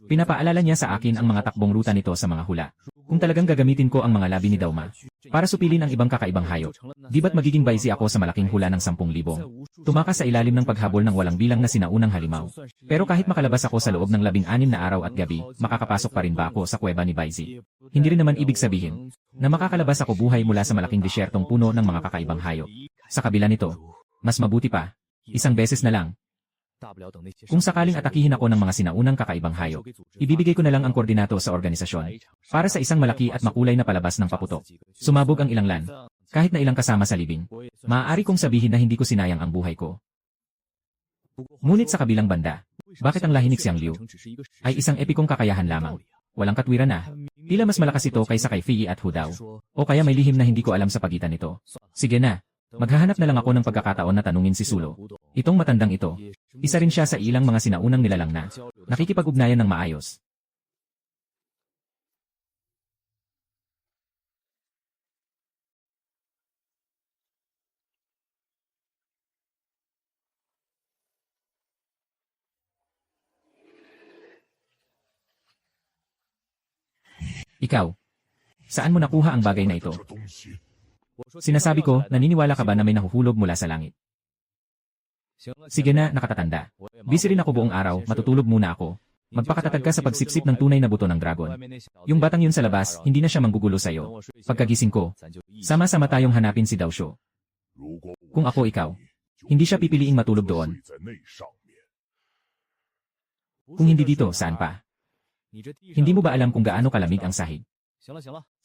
Pinapaalala niya sa akin ang mga takbong ruta nito sa mga hula. Kung talagang gagamitin ko ang mga labi ni Dauma para supilin ang ibang kakaibang hayop, di ba't magiging Baizi ako sa malaking hula ng 10,000? Tumakas sa ilalim ng paghabol ng walang bilang na sinaunang halimaw. Pero kahit makalabas ako sa loob ng 16 na araw at gabi, makakapasok pa rin ba ako sa kuweba ni Baizi? Hindi rin naman ibig sabihin na makakalabas ako buhay mula sa malaking disyertong puno ng mga kakaibang hayop. Sa kabila nito, mas mabuti pa, isang beses na lang. Kung sakaling atakihin ako ng mga sinaunang kakaibang hayop, ibibigay ko na lang ang koordinato sa organisasyon para sa isang malaki at makulay na palabas ng paputok. Sumabog ang ilang lan, kahit na ilang kasama sa libing. Maaari kong sabihin na hindi ko sinayang ang buhay ko. Ngunit sa kabilang banda, bakit ang lahi ni Xiang Liu ay isang epikong kakayahan lamang? Walang katwiran na. Tila mas malakas ito kaysa kay Fei at Hu Dao. O kaya may lihim na hindi ko alam sa pagitan nito. Sige na. Maghahanap na lang ako ng pagkakataon na tanungin si Sulo. Itong matandang ito. Isa rin siya sa ilang mga sinaunang nilalang na nakikipag-ugnayan ng maayos. Ikaw, saan mo nakuha ang bagay na ito? Sinasabi ko, naniniwala ka ba na may nahuhulog mula sa langit? Sige na, nakatatanda. Busy rin ako buong araw, matutulog muna ako. Magpakatatag ka sa pagsipsip ng tunay na buto ng dragon. Yung batang yun sa labas, hindi na siya manggugulo sa'yo. Pagkagising ko, sama-sama tayong hanapin si Daosho. Kung ako ikaw, hindi siya pipiliing matulog doon. Kung hindi dito, saan pa? Hindi mo ba alam kung gaano kalamig ang sahig?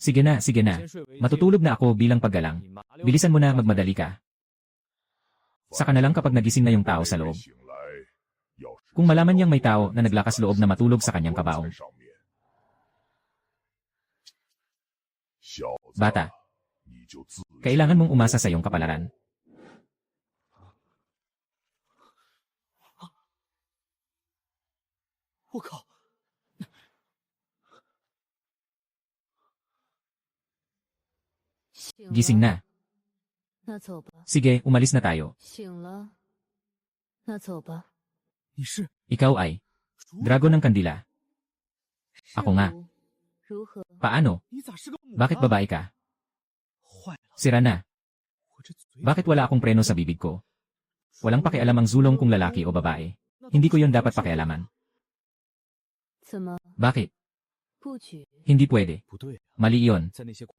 Sige na, sige na. Matutulog na ako bilang paggalang. Bilisan mo na, magmadali ka. Saka na lang kapag nagising na yung tao sa loob. Kung malaman niyang may tao na naglakas loob na matulog sa kanyang kabaong. Bata, kailangan mong umasa sa iyong kapalaran. Gising na. Sige, umalis na tayo. Ikaw ay Dragon ng Kandila. Ako nga. Paano? Bakit babae ka? Sira na. Bakit wala akong preno sa bibig ko? Walang pakialam ang Zulong kung lalaki o babae. Hindi ko yon dapat pakialaman. Bakit? Hindi pwede. Mali iyon.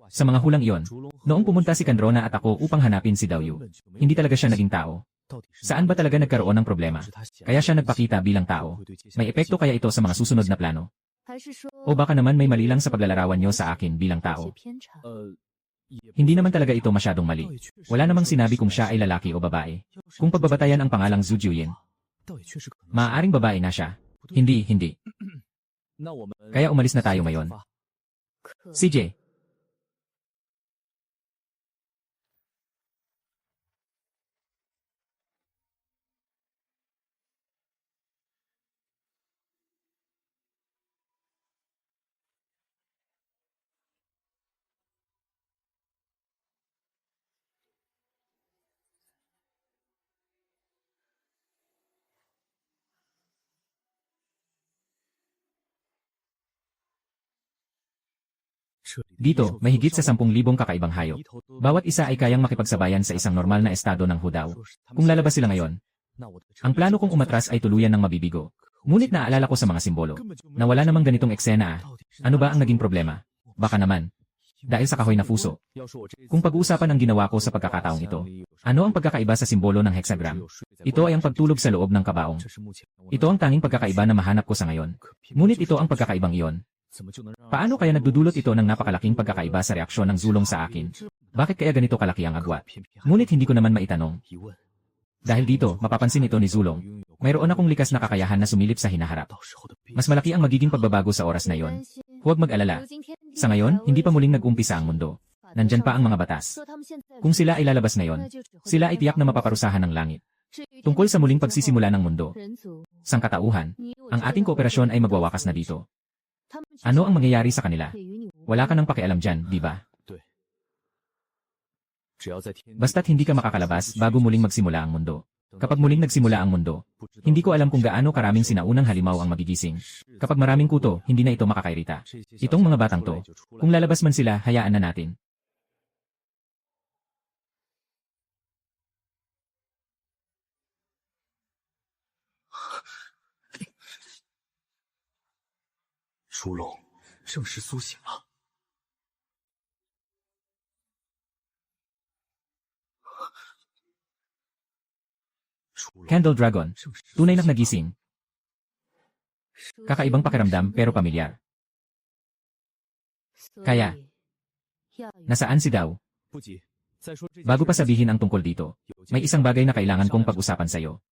Sa mga hulang iyon, noong pumunta si Kandrona at ako upang hanapin si Daoyu, hindi talaga siya naging tao. Saan ba talaga nagkaroon ng problema? Kaya siya nagpakita bilang tao. May epekto kaya ito sa mga susunod na plano? O baka naman may mali lang sa paglalarawan niyo sa akin bilang tao? Hindi naman talaga ito masyadong mali. Wala namang sinabi kung siya ay lalaki o babae. Kung pagbabatayan ang pangalang Zhu Juyin, maaaring babae na siya. Hindi. Kaya umalis na tayo ngayon. CJ. Dito, may higit sa 10,000 kakaibang hayop. Bawat isa ay kayang makipagsabayan sa isang normal na estado ng Hu Dao. Kung lalabas sila ngayon, ang plano kong umatras ay tuluyan ng mabibigo. Ngunit naaalala ko sa mga simbolo, na wala namang ganitong eksena ah. Ano ba ang naging problema? Baka naman, dahil sa kahoy na puso. Kung pag-uusapan ang ginawa ko sa pagkakataong ito, ano ang pagkakaiba sa simbolo ng hexagram? Ito ay ang pagtulog sa loob ng kabaong. Ito ang tanging pagkakaiba na mahanap ko sa ngayon. Ngunit ito ang pagkakaibang iyon. Paano kaya nagdudulot ito ng napakalaking pagkakaiba sa reaksyon ng Zulong sa akin? Bakit kaya ganito kalaki ang agwat? Ngunit hindi ko naman maitanong. Dahil dito, mapapansin ito ni Zulong. Mayroon akong likas na kakayahan na sumilip sa hinaharap. Mas malaki ang magiging pagbabago sa oras na iyon. Huwag mag-alala. Sa ngayon, hindi pa muling nag-umpisa ang mundo. Nandyan pa ang mga batas. Kung sila ay lalabas ngayon, sila ay tiyak na mapaparusahan ng langit. Tungkol sa muling pagsisimula ng mundo. Sangkatauhan, ang ating kooperasyon ay magwawakas na dito. Ano ang mangyayari sa kanila? Wala ka nang pakialam dyan, di ba? Basta't hindi ka makakalabas bago muling magsimula ang mundo. Kapag muling nagsimula ang mundo, hindi ko alam kung gaano karaming sinaunang halimaw ang magigising. Kapag maraming kuto, hindi na ito makakairita. Itong mga batang to, kung lalabas man sila, hayaan na natin. Fu Long，圣师苏醒了。Candle Dragon, tunay na nagising. Kakaibang pakiramdam pero pamilyar. Kaya, nasaan si Dao? Bago pa sabihin ang tungkol dito, may isang bagay na kailangan kong pag-usapan sa'yo.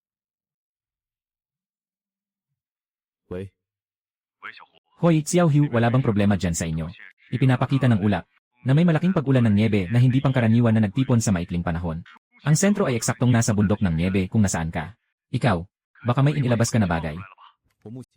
Hoy, Xiao Hu, wala bang problema dyan sa inyo? Ipinapakita ng ulap na may malaking pag-ulan ng niebe na hindi pangkaraniwan na nagtipon sa maikling panahon. Ang sentro ay eksaktong nasa bundok ng niebe kung nasaan ka. Ikaw, baka may inilabas ka na bagay.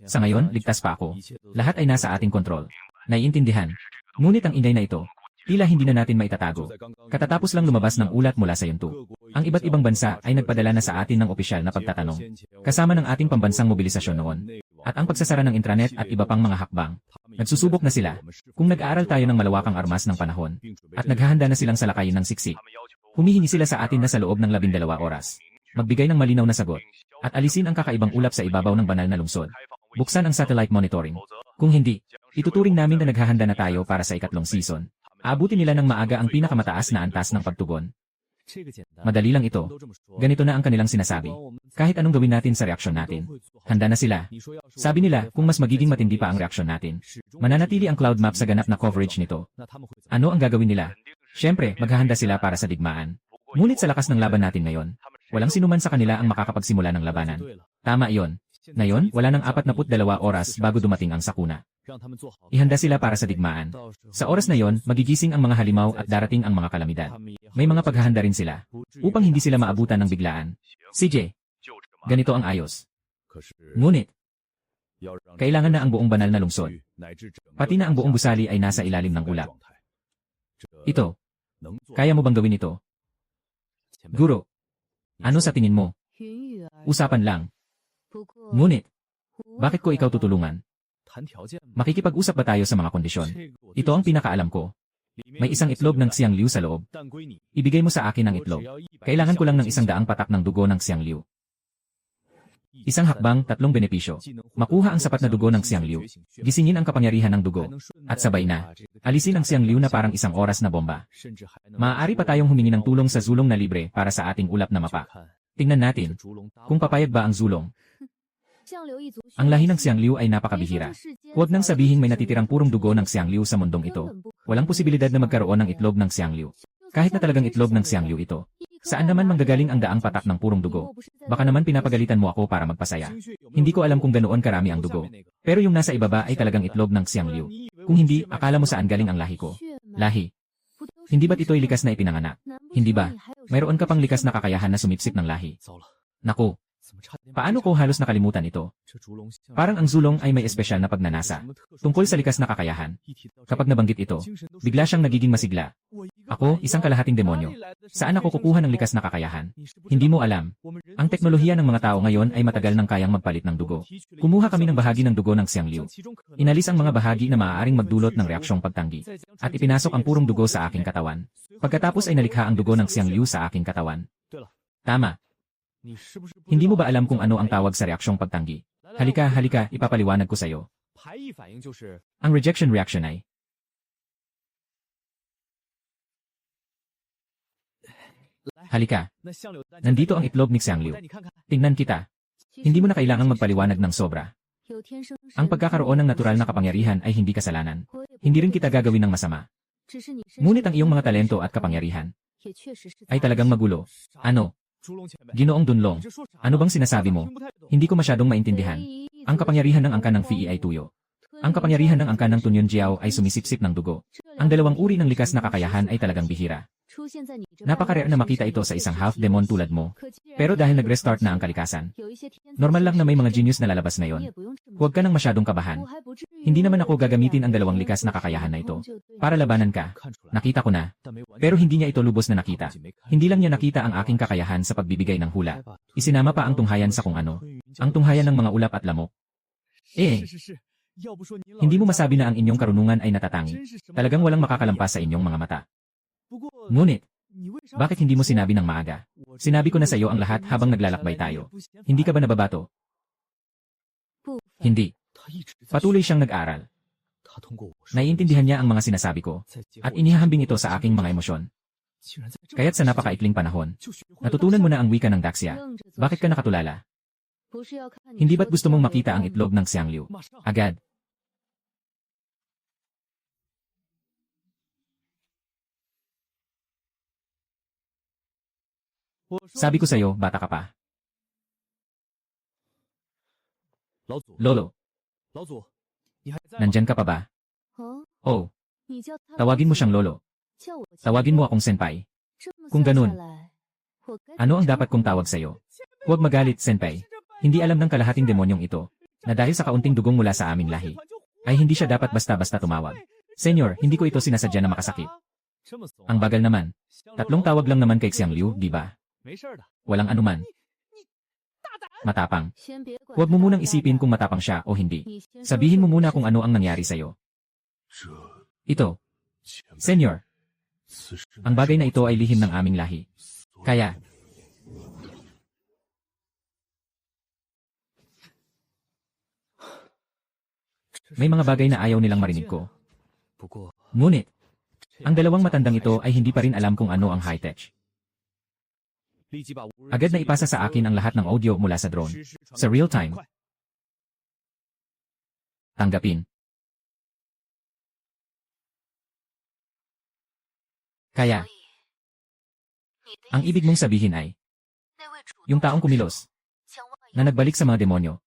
Sa ngayon, ligtas pa ako. Lahat ay nasa ating kontrol. Naiintindihan. Ngunit ang ingay na ito, tila hindi na natin maitatago. Katatapos lang lumabas ng ulat mula sa yunto. Ang iba't ibang bansa ay nagpadala na sa atin ng opisyal na pagtatanong. Kasama ng ating pambansang mobilisasyon noon. At ang pagsasara ng intranet at iba pang mga hakbang. Nagsusubok na sila. Kung nag-aaral tayo ng malawakang armas ng panahon, at naghahanda na silang salakayin ng siksik, humihingi sila sa atin na sa loob ng 12 oras. Magbigay ng malinaw na sagot. At alisin ang kakaibang ulap sa ibabaw ng banal na lungsod. Buksan ang satellite monitoring. Kung hindi, ituturing namin na naghahanda na tayo para sa ikatlong season. Aabutin nila ng maaga ang pinakamataas na antas ng pagtugon. Madali lang ito. Ganito na ang kanilang sinasabi. Kahit anong gawin natin sa reaksyon natin. Handa na sila. Sabi nila, kung mas magiging matindi pa ang reaksyon natin, mananatili ang cloud map sa ganap na coverage nito. Ano ang gagawin nila? Siyempre, maghahanda sila para sa digmaan. Ngunit sa lakas ng laban natin ngayon, walang sinuman sa kanila ang makakapagsimula ng labanan. Tama iyon. Ngayon, wala nang 42 oras bago dumating ang sakuna. Ihanda sila para sa digmaan. Sa oras na yon, magigising ang mga halimaw at darating ang mga kalamidad. May mga paghahanda rin sila, upang hindi sila maabutan ng biglaan. CJ, ganito ang ayos. Ngunit, kailangan na ang buong banal na lungsod. Pati na ang buong gusali ay nasa ilalim ng ulap. Ito, kaya mo bang gawin ito? Guro, ano sa tingin mo? Usapan lang. Ngunit, bakit ko ikaw tutulungan? Makikipag-usap ba tayo sa mga kondisyon? Ito ang pinakaalam ko. May isang itlog ng Xiang Liu sa loob. Ibigay mo sa akin ang itlog. Kailangan ko lang ng 100 patak ng dugo ng Xiang Liu. Isang hakbang, 3 benepisyo. Makuha ang sapat na dugo ng Xiang Liu. Gisingin ang kapangyarihan ng dugo. At sabay na, alisin ang Xiang Liu na parang 1 oras na bomba. Maaari pa tayong humingi ng tulong sa zulong na libre para sa ating ulap na mapa. Tingnan natin kung papayag ba ang zulong. Ang lahi ng Xiang Liu ay napakabihira. Huwag nang sabihin may natitirang purong dugo ng Xiang Liu sa mundong ito. Walang posibilidad na magkaroon ng itlog ng Xiang Liu. Kahit na talagang itlog ng Xiang Liu ito. Saan naman manggagaling ang daang patak ng purong dugo? Baka naman pinapagalitan mo ako para magpasaya. Hindi ko alam kung ganoon karami ang dugo. Pero yung nasa ibaba ay talagang itlog ng Xiang Liu. Kung hindi, akala mo saan galing ang lahi ko? Lahi. Hindi ba't ito'y likas na ipinanganak? Hindi ba? Mayroon ka pang likas na kakayahan na sumipsip ng lahi. Naku. Paano ko halos nakalimutan ito? Parang ang zulong ay may espesyal na pagnanasa tungkol sa likas na kakayahan. Kapag nabanggit ito, bigla siyang nagiging masigla. Ako, isang kalahating demonyo. Saan ako kukuha ng likas na kakayahan? Hindi mo alam. Ang teknolohiya ng mga tao ngayon ay matagal nang kayang magpalit ng dugo. Kumuha kami ng bahagi ng dugo ng Xiang Liu. Inalis ang mga bahagi na maaaring magdulot ng reaksyong pagtanggi. At ipinasok ang purong dugo sa aking katawan. Pagkatapos ay nalikha ang dugo ng Xiang Liu sa aking katawan. Tama. Hindi mo ba alam kung ano ang tawag sa reaksyong pagtanggi? Halika, ipapaliwanag ko sa'yo. Ang rejection reaction ay halika. Nandito ang itlog ni Xiang Liu. Tingnan kita. Hindi mo na kailangang magpaliwanag ng sobra. Ang pagkakaroon ng natural na kapangyarihan ay hindi kasalanan. Hindi rin kita gagawin ng masama. Ngunit ang iyong mga talento at kapangyarihan ay talagang magulo. Ano? Ginoong Dunlong, ano bang sinasabi mo? Hindi ko masyadong maintindihan. Ang kapangyarihan ng angka ng Fii ay tuyo. Ang kapangyarihan ng angka ng Tunyon Jiao ay sumisipsip ng dugo. Ang dalawang uri ng likas na kakayahan ay talagang bihira. Napaka-rare na makita ito sa isang half-demon tulad mo. Pero dahil nag-restart na ang kalikasan, normal lang na may mga genius na lalabas ngayon. Huwag ka nang masyadong kabahan. Hindi naman ako gagamitin ang dalawang likas na kakayahan na ito para labanan ka. Nakita ko na. Pero hindi niya ito lubos na nakita. Hindi lang niya nakita ang aking kakayahan sa pagbibigay ng hula. Isinama pa ang tunghayan sa kung ano. Ang tunghayan ng mga ulap at lamok. Hindi mo masabi na ang inyong karunungan ay natatangi. Talagang walang makakalampas sa inyong mga mata. Ngunit, bakit hindi mo sinabi ng maaga? Sinabi ko na sa iyo ang lahat habang naglalakbay tayo. Hindi ka ba nababato? Hindi. Patuloy siyang nag-aral. Naiintindihan niya ang mga sinasabi ko, at inihahambing ito sa aking mga emosyon. Kaya't sa napakaikling panahon, natutunan mo na ang wika ng Daxia. Bakit ka nakatulala? Hindi ba't gusto mong makita ang itlog ng Xiang Liu? Agad. Sabi ko sa'yo, bata ka pa. Lolo, Nandyan ka pa ba? Oh, tawagin mo siyang lolo. Tawagin mo akong senpai. Kung ganun, ano ang dapat kong tawag sa'yo? Huwag magalit, senpai. Hindi alam ng kalahating demonyong ito, na dahil sa kaunting dugong mula sa aming lahi, ay hindi siya dapat basta-basta tumawag. Senyor, hindi ko ito sinasadya na makasakit. Ang bagal naman. 3 tawag lang naman kay Xiang Liu, di ba? Walang anuman. Matapang. Huwag mo munang isipin kung matapang siya o hindi. Sabihin mo muna kung ano ang nangyari sa'yo. Ito. Senyor, ang bagay na ito ay lihim ng aming lahi. Kaya, may mga bagay na ayaw nilang marinig ko. Ngunit, ang dalawang matandang ito ay hindi pa rin alam kung ano ang high-tech. Agad na ipasa sa akin ang lahat ng audio mula sa drone. Sa real time. Tanggapin. Kaya, ang ibig mong sabihin ay, yung taong kumilos, na nagbalik sa mga demonyo,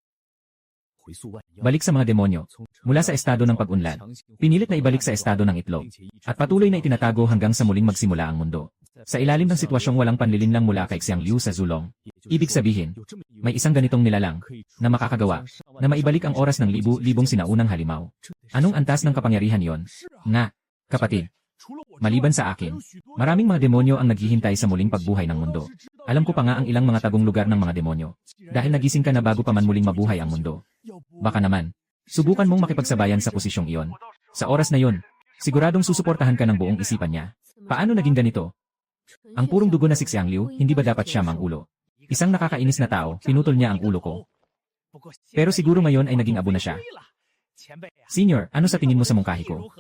balik sa mga demonyo, mula sa estado ng pag-unlad, pinilit na ibalik sa estado ng itlog, at patuloy na itinatago hanggang sa muling magsimula ang mundo. Sa ilalim ng sitwasyong walang panlilinlang mula kay Xiang Liu sa Zulong, ibig sabihin, may isang ganitong nilalang, na makakagawa, na maibalik ang oras ng libu-libong sinaunang halimaw. Anong antas ng kapangyarihan yon? Nga, kapatid. Maliban sa akin, maraming mga demonyo ang naghihintay sa muling pagbuhay ng mundo. Alam ko pa nga ang ilang mga tagong lugar ng mga demonyo. Dahil nagising ka na bago pa man muling mabuhay ang mundo. Baka naman, subukan mong makipagsabayan sa posisyong iyon. Sa oras na yon, siguradong susuportahan ka ng buong isipan niya. Paano naging ganito? Ang purong dugo na si Xiang Liu, hindi ba dapat siya mang ulo? Isang nakakainis na tao, pinutol niya ang ulo ko. Pero siguro ngayon ay naging abo na siya. Senior, ano sa tingin mo sa mungkahi ko?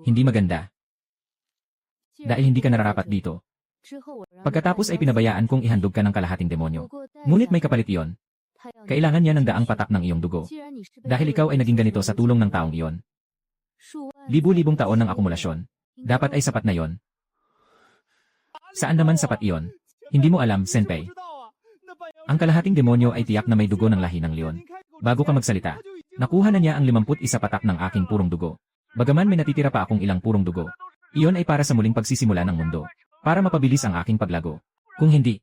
Hindi maganda. Dahil hindi ka nararapat dito. Pagkatapos ay pinabayaan kong ihandog ka ng kalahating demonyo. Ngunit may kapalit iyon. Kailangan niya ng daang patak ng iyong dugo. Dahil ikaw ay naging ganito sa tulong ng taong iyon. Libu-libong taon ng akumulasyon. Dapat ay sapat na yon. Saan naman sapat iyon? Hindi mo alam, senpai. Ang kalahating demonyo ay tiyak na may dugo ng lahi ng leon. Bago ka magsalita, nakuha na niya ang 51 patak ng aking purong dugo. Bagaman may natitira pa akong ilang purong dugo. Iyon ay para sa muling pagsisimula ng mundo. Para mapabilis ang aking paglago. Kung hindi,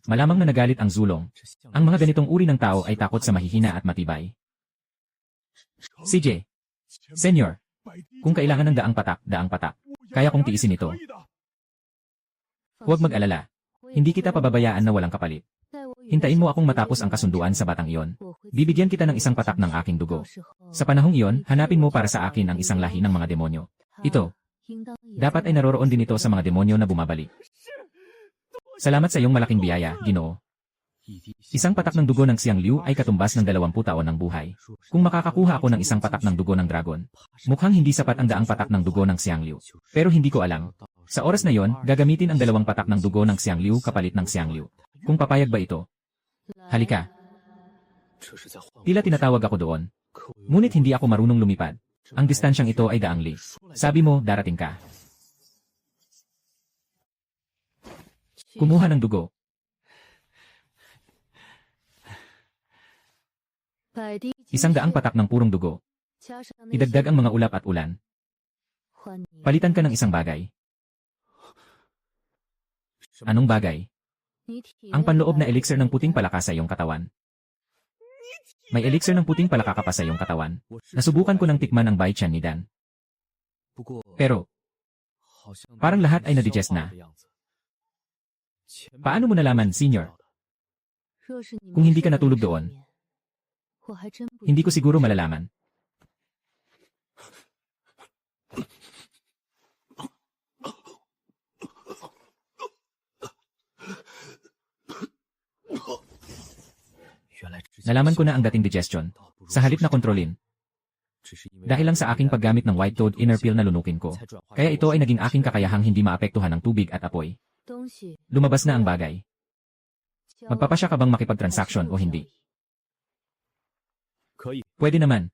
malamang na nagalit ang Zulong. Ang mga ganitong uri ng tao ay takot sa mahihina at matibay. CJ. Senyor. Kung kailangan ng daang patak. Kaya kong tiisin ito. Huwag mag-alala. Hindi kita pababayaan na walang kapalit. Hintayin mo akong matapos ang kasunduan sa batang iyon. Bibigyan kita ng isang patak ng aking dugo. Sa panahong iyon, hanapin mo para sa akin ang isang lahi ng mga demonyo. Ito. Dapat ay naroroon din ito sa mga demonyo na bumabalik. Salamat sa iyong malaking biyaya, Ginoo. Isang patak ng dugo ng Xiang Liu ay katumbas ng 20 taon ng buhay. Kung makakakuha ako ng isang patak ng dugo ng dragon, mukhang hindi sapat ang daang patak ng dugo ng Xiang Liu. Pero hindi ko alam. Sa oras na yon, gagamitin ang 2 patak ng dugo ng Xiang Liu kapalit ng Xiang Liu. Kung papayag ba ito? Halika. Tila tinatawag ako doon. Ngunit hindi ako marunong lumipad. Ang distansyang ito ay daang li. Sabi mo, darating ka. Kumuha ng dugo. Isang daang patak ng purong dugo. Idagdag ang mga ulap at ulan. Palitan ka ng isang bagay. Anong bagay? Ang panloob na elixir ng puting palaka sa iyong katawan. May elixir ng puting palaka ka pa sa iyong katawan. Nasubukan ko ng tikman ang Baichan ni Dan. Pero, parang lahat ay na-digest na. Paano mo nalaman, Senior? Kung hindi ka natulog doon, hindi ko siguro malalaman. Nalaman ko na ang dating digestion, sa halip na kontrolin. Dahil lang sa aking paggamit ng White Toad Inner Pill na lunukin ko, kaya ito ay naging aking kakayahang hindi maapektuhan ng tubig at apoy. Lumabas na ang bagay. Magpapasya ka bang makipag-transaction o hindi? Pwede naman.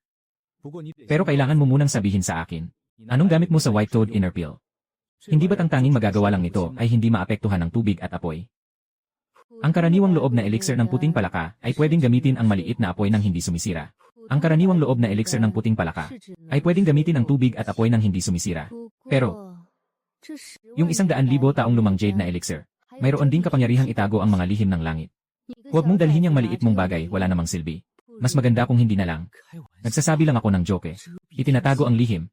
Pero kailangan mo munang sabihin sa akin, anong gamit mo sa White Toad Inner Pill? Hindi ba't ang tanging magagawa lang nito ay hindi maapektuhan ng tubig at apoy? Ang karaniwang loob na elixir ng puting palaka ay pwedeng gamitin ang maliit na apoy ng hindi sumisira. Ang karaniwang loob na elixir ng puting palaka ay pwedeng gamitin ang tubig at apoy ng hindi sumisira. Pero, yung 100,000 taong lumang jade na elixir, mayroon ding kapangyarihang itago ang mga lihim ng langit. Huwag mong dalhin yung maliit mong bagay, wala namang silbi. Mas maganda kung hindi na lang. Nagsasabi lang ako ng joke. Itinatago ang lihim.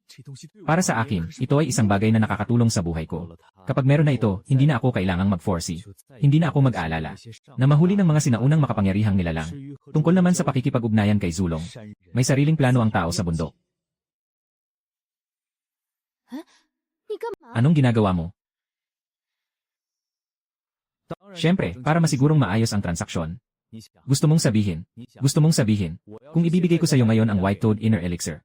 Para sa akin, ito ay isang bagay na nakakatulong sa buhay ko. Kapag meron na ito, hindi na ako kailangang mag-foresee. Hindi na ako mag-aalala na mahuli ng mga sinaunang makapangyarihang nilalang. Tungkol naman sa pakikipag-ugnayan kay Zulong, may sariling plano ang tao sa bundok. Anong ginagawa mo? Siyempre, para masigurong maayos ang transaksyon. Gusto mong sabihin, kung ibibigay ko sa iyo ngayon ang White Toad Inner Elixir,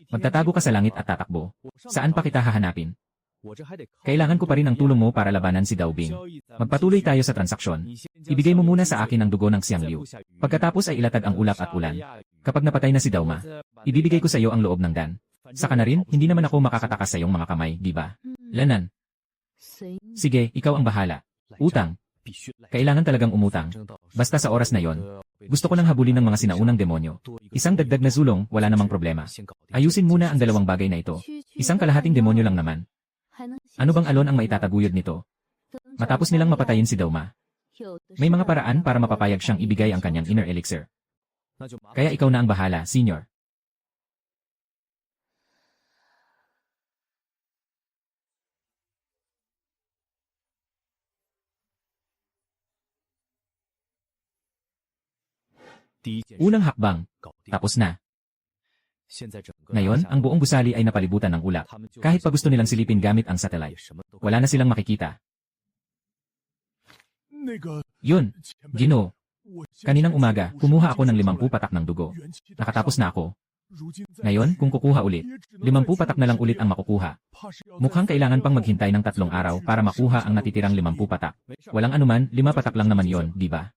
magtatago ka sa langit at tatakbo. Saan pa kita hahanapin? Kailangan ko pa rin ang tulong mo para labanan si Dao Bing. Magpatuloy tayo sa transaksyon. Ibigay mo muna sa akin ang dugo ng Xiang Liu. Pagkatapos ay ilatag ang ulap at ulan. Kapag napatay na si Dao Ma, ibibigay ko sa iyo ang loob ng Dan. Saka na rin, hindi naman ako makakatakas sa iyong mga kamay, di ba? Lanan. Sige, ikaw ang bahala. Utang. Kailangan talagang umutang. Basta sa oras na yon, gusto ko nang habulin ng mga sinaunang demonyo. Isang dagdag na zulong, wala namang problema. Ayusin muna ang dalawang bagay na ito. Isang kalahating demonyo lang naman. Ano bang alon ang maitataguyod nito? Matapos nilang mapatayin si Dao Ma, may mga paraan para mapapayag siyang ibigay ang kanyang inner elixir. Kaya ikaw na ang bahala, senior. Unang hakbang. Tapos na. Ngayon, ang buong gusali ay napalibutan ng ulap. Kahit pa gusto nilang silipin gamit ang satellite, wala na silang makikita. Yun, Ginoo. Kaninang umaga, kumuha ako ng 50 patak ng dugo. Nakatapos na ako. Ngayon, kung kukuha ulit, 50 patak na lang ulit ang makukuha. Mukhang kailangan pang maghintay ng 3 araw para makuha ang natitirang 50 patak. Walang anuman, 5 patak lang naman yon, di ba?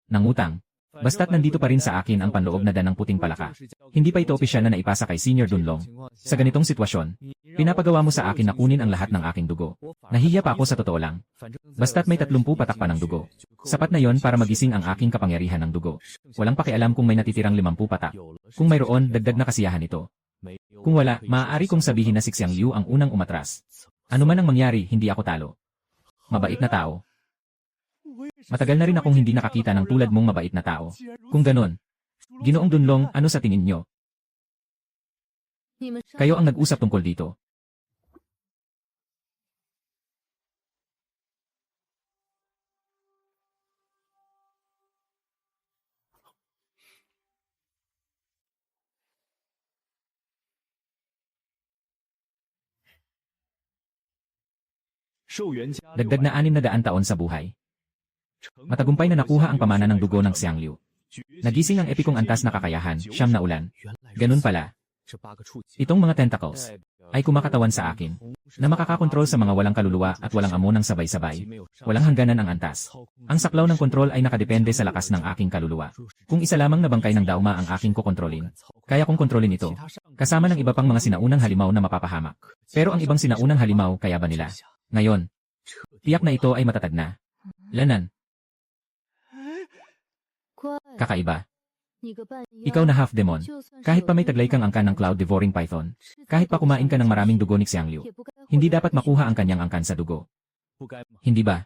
Nangutang. Basta't nandito pa rin sa akin ang panloob na dan ng puting palaka. Hindi pa ito opisyal na naipasa kay Senior Dunlong. Sa ganitong sitwasyon, pinapagawa mo sa akin na kunin ang lahat ng aking dugo. Nahihiya pa ako sa totoo lang. Basta't may 30 patak pa ng dugo. Sapat na yon para magising ang aking kapangyarihan ng dugo. Walang pakialam kung may natitirang 50 patak. Kung mayroon, dagdag na kasiyahan ito. Kung wala, maaari kong sabihin na si Xiang Liu ang unang umatras. Ano man ang mangyari, hindi ako talo. Mabait na tao. Matagal na rin akong hindi nakakita ng tulad mong mabait na tao. Kung ganon, Ginoong Dunlong, ano sa tingin nyo? Kayo ang nag-usap tungkol dito. Dagdag na 600 taon sa buhay. Matagumpay na nakuha ang pamana ng dugo ng Xiang Liu. Nagising ang epikong antas na kakayahan, 9 na ulan. Ganun pala. Itong mga tentacles ay kumakatawan sa akin na makakakontrol sa mga walang kaluluwa at walang amo ng sabay-sabay. Walang hangganan ang antas. Ang saklaw ng kontrol ay nakadepende sa lakas ng aking kaluluwa. Kung isa lamang na bangkay ng Dao Ma ang aking kokontrolin, kaya kong kontrolin ito, kasama ng iba pang mga sinaunang halimaw na mapapahamak. Pero ang ibang sinaunang halimaw, kaya ba nila? Ngayon, tiyak na ito ay matatag na. Lanan. Kakaiba. Ikaw na half-demon. Kahit pa may taglay kang angkan ng Cloud-Devouring Python, kahit pa kumain ka ng maraming dugo ni Xiang Liu, hindi dapat makuha ang kanyang angkan sa dugo. Hindi ba?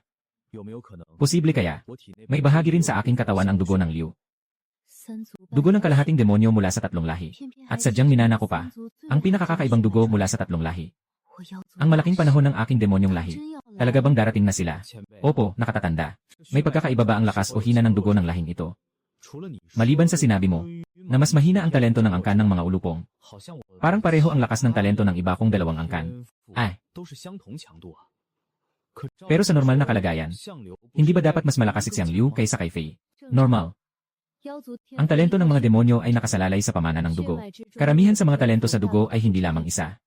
Posible kaya, may bahagi rin sa aking katawan ang dugo ng Liu. Dugo ng kalahating demonyo mula sa 3 lahi. At sadyang minana ko pa, ang pinakakakaibang dugo mula sa 3 lahi. Ang malaking panahon ng aking demonyong lahi. Talaga bang darating na sila? Opo, nakatatanda. May pagkakaiba ba ang lakas o hina ng dugo ng lahing ito? Maliban sa sinabi mo, na mas mahina ang talento ng angkan ng mga ulupong. Parang pareho ang lakas ng talento ng iba kong 2 angkan. Ay. Pero sa normal na kalagayan, hindi ba dapat mas malakas si Xiang Liu kaysa kay Fei? Normal. Ang talento ng mga demonyo ay nakasalalay sa pamana ng dugo. Karamihan sa mga talento sa dugo ay hindi lamang isa.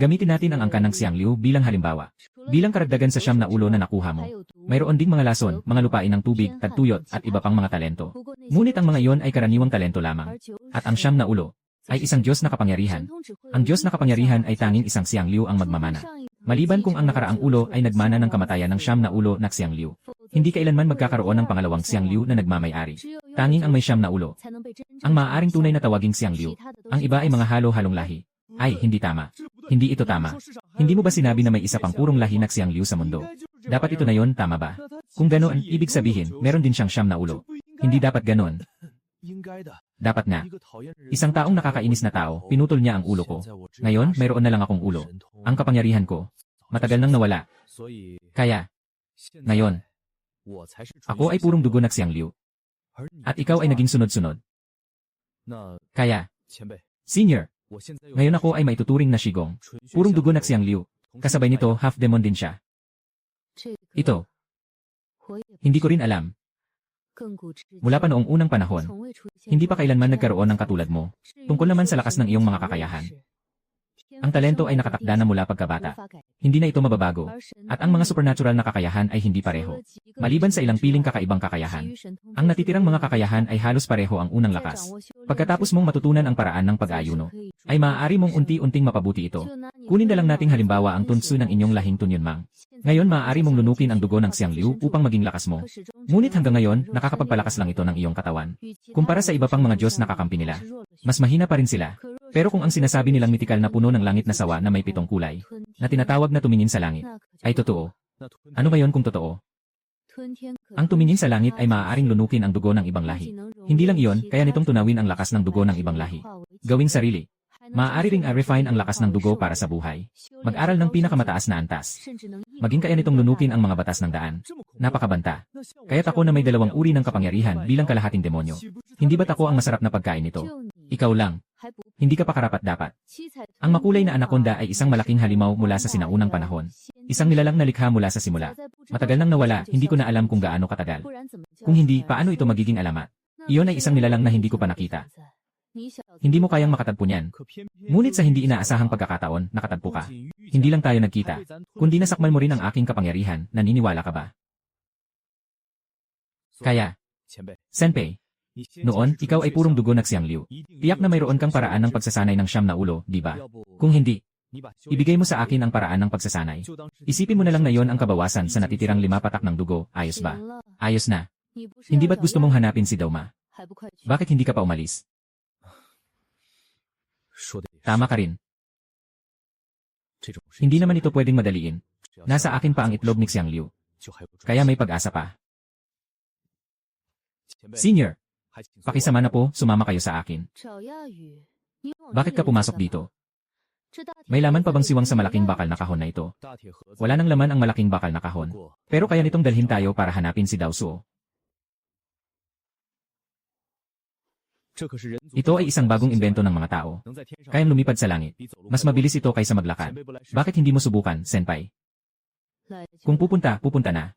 Gamitin natin ang angkan ng Xiang Liu bilang halimbawa. Bilang karagdagan sa 9 na ulo na nakuha mo. Mayroon ding mga lason, mga lupain ng tubig, tagtuyot, at iba pang mga talento. Ngunit ang mga iyon ay karaniwang talento lamang. At ang 9 na ulo ay isang Diyos na kapangyarihan. Ang Diyos na kapangyarihan ay tanging isang Xiang Liu ang magmamana. Maliban kung ang nakaraang ulo ay nagmana ng kamatayan ng 9 na ulo na Xiang Liu. Hindi kailanman magkakaroon ng pangalawang Xiang Liu na nagmamay-ari. Tanging ang may siyam na ulo. Ang maaaring tunay na tawaging Xiang Liu. Ang iba ay mga halo-halong lahi. Ay, hindi tama. Hindi ito tama. Hindi mo ba sinabi na may isa pang purong lahi na Xiang Liu sa mundo? Dapat ito na yon, tama ba? Kung ganoon, ibig sabihin, meron din siyang siyam na ulo. Hindi dapat ganon. Dapat nga. Isang taong nakakainis na tao, pinutol niya ang ulo ko. Ngayon, mayroon na lang akong ulo. Ang kapangyarihan ko. Matagal nang nawala. Kaya, ngayon, ako ay purong dugo na Xiang Liu. At ikaw ay naging sunod-sunod. Kaya, Senior, ngayon ako ay maituturing na Shigong. Purong dugo na Xiang Liu. Kasabay nito, half-demon din siya. Ito, hindi ko rin alam. Mula pa noong unang panahon, hindi pa kailanman nagkaroon ng katulad mo. Tungkol naman sa lakas ng iyong mga kakayahan. Ang talento ay nakatakda na mula pagkabata. Hindi na ito mababago. At ang mga supernatural na kakayahan ay hindi pareho. Maliban sa ilang piling kakaibang kakayahan. Ang natitirang mga kakayahan ay halos pareho ang unang lakas. Pagkatapos mong matutunan ang paraan ng pag-aayuno, ay maaari mong unti-unting mapabuti ito. Kunin na lang nating halimbawa ang tunsu ng inyong lahing Tunyunmang. Ngayon maaari mong lunukin ang dugo ng Xiang Liu upang maging lakas mo. Ngunit hanggang ngayon, nakakapagpalakas lang ito ng iyong katawan. Kumpara sa iba pang mga Diyos na kakampi nila, mas mahina pa rin sila. Pero kung ang sinasabi nilang mitikal na puno ng langit na sawa na may 7 kulay, na tinatawag na tumingin sa langit, ay totoo. Ano ba yon kung totoo? Ang tumingin sa langit ay maaaring lunukin ang dugo ng ibang lahi. Hindi lang iyon, kaya nitong tunawin ang lakas ng dugo ng ibang lahi. Gawing sarili. Maaari ring refine ang lakas ng dugo para sa buhay. Mag-aral ng pinakamataas na antas. Maging kaya nitong lunukin ang mga batas ng daan. Napakabanta. Kaya't ako na may 2 uri ng kapangyarihan bilang kalahating demonyo. Hindi ba't ako ang masarap na pagkain nito? Ikaw lang. Hindi ka pa karapat-dapat. Ang makulay na anaconda ay isang malaking halimaw mula sa sinaunang panahon. Isang nilalang na likha mula sa simula. Matagal nang nawala, hindi ko na alam kung gaano katagal. Kung hindi, paano ito magiging alamat? Iyon ay isang nilalang na hindi ko pa nakita. Hindi mo kayang makatagpo niyan. Ngunit sa hindi inaasahang pagkakataon, nakatagpo ka. Hindi lang tayo nagkita, kundi nasakmal mo rin ang aking kapangyarihan, naniniwala ka ba? Kaya, Senpei, noon, ikaw ay purong dugo na Xiang Liu. Tiyak na mayroon kang paraan ng pagsasanay ng siyam na ulo, di ba? Kung hindi, ibigay mo sa akin ang paraan ng pagsasanay. Isipin mo na lang na yon ang kabawasan sa natitirang 5 patak ng dugo, ayos ba? Ayos na. Hindi ba't gusto mong hanapin si Dauma? Bakit hindi ka pa umalis? Tama ka rin. Hindi naman ito pwedeng madaliin. Nasa akin pa ang itlog ni Xiang Liu. Kaya may pag-asa pa. Senior, pakisama na po, sumama kayo sa akin. Bakit ka pumasok dito? May laman pa bang siwang sa malaking bakal na kahon na ito? Wala nang laman ang malaking bakal na kahon. Pero kaya nitong dalhin tayo para hanapin si Dao Suo. Ito ay isang bagong imbento ng mga tao. Kayang lumipad sa langit. Mas mabilis ito kaysa maglakad. Bakit hindi mo subukan, Senpai? Kung pupunta, pupunta na.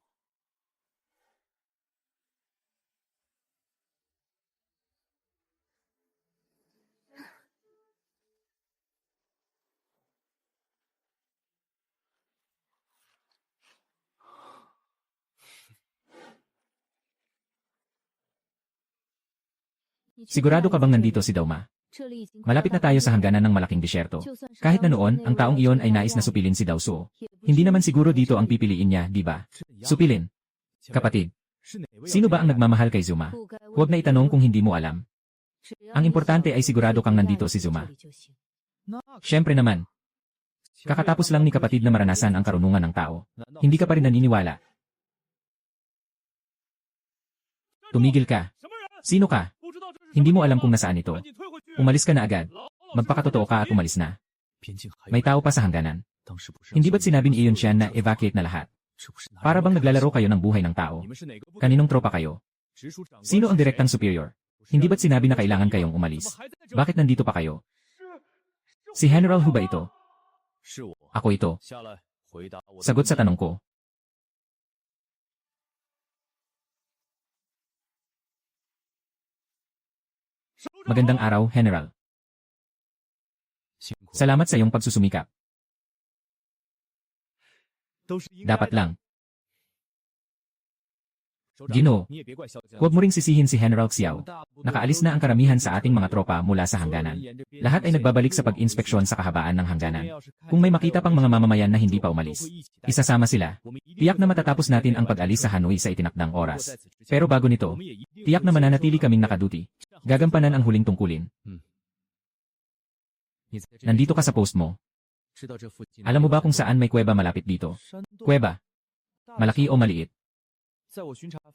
Sigurado ka bang nandito si Dauma? Malapit na tayo sa hangganan ng malaking disyerto. Kahit na noon, ang taong iyon ay nais na supilin si Dao Suo. Hindi naman siguro dito ang pipiliin niya, di ba? Supilin. Kapatid, sino ba ang nagmamahal kay Zuma? Huwag na itanong kung hindi mo alam. Ang importante ay sigurado kang nandito si Zuma. Siyempre naman. Kakatapos lang ni kapatid na maranasan ang karunungan ng tao. Hindi ka pa rin naniniwala. Tumigil ka. Sino ka? Hindi mo alam kung nasaan ito. Umalis ka na agad. Magpakatotoo ka at umalis na. May tao pa sa hangganan. Hindi ba't sinabi ni Iyon Xian na evacuate na lahat? Para bang naglalaro kayo ng buhay ng tao? Kaninong tropa kayo? Sino ang direktang superior? Hindi ba't sinabi na kailangan kayong umalis? Bakit nandito pa kayo? Si General Hu ba ito? Ako ito. Sagot sa tanong ko. Magandang araw, General. Salamat sa iyong pagsusumikap. Dapat lang. Ginoo, huwag mo ring sisihin si General Xiao. Nakaalis na ang karamihan sa ating mga tropa mula sa hangganan. Lahat ay nagbabalik sa pag-inspeksyon sa kahabaan ng hangganan. Kung may makita pang mga mamamayan na hindi pa umalis, isasama sila. Tiyak na matatapos natin ang pag-alis sa Hanoi sa itinakdang oras. Pero bago nito, tiyak na mananatili kaming nakaduty. Gagampanan ang huling tungkulin. Nandito ka sa post mo. Alam mo ba kung saan may kuweba malapit dito? Kuweba. Malaki o maliit?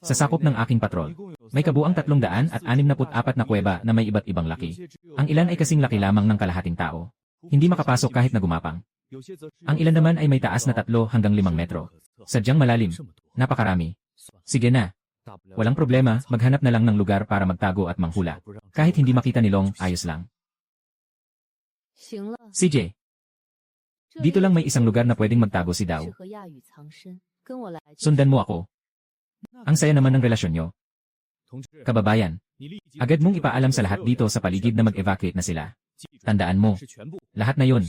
Sa sakop ng aking patrol, may kabuang 364 na kuweba na may iba't ibang laki. Ang ilan ay kasing laki lamang ng kalahating tao. Hindi makapasok kahit na gumapang. Ang ilan naman ay may taas na 3 hanggang 5 metro. Sadyang malalim. Napakarami. Sige na. Walang problema, maghanap na lang ng lugar para magtago at manghula. Kahit hindi makita ni Long, ayos lang. CJ, dito lang may isang lugar na pwedeng magtago si Dao. Sundan mo ako. Ang saya naman ng relasyon nyo. Kababayan, agad mong ipaalam sa lahat dito sa paligid na mag-evacuate na sila. Tandaan mo, lahat na yun.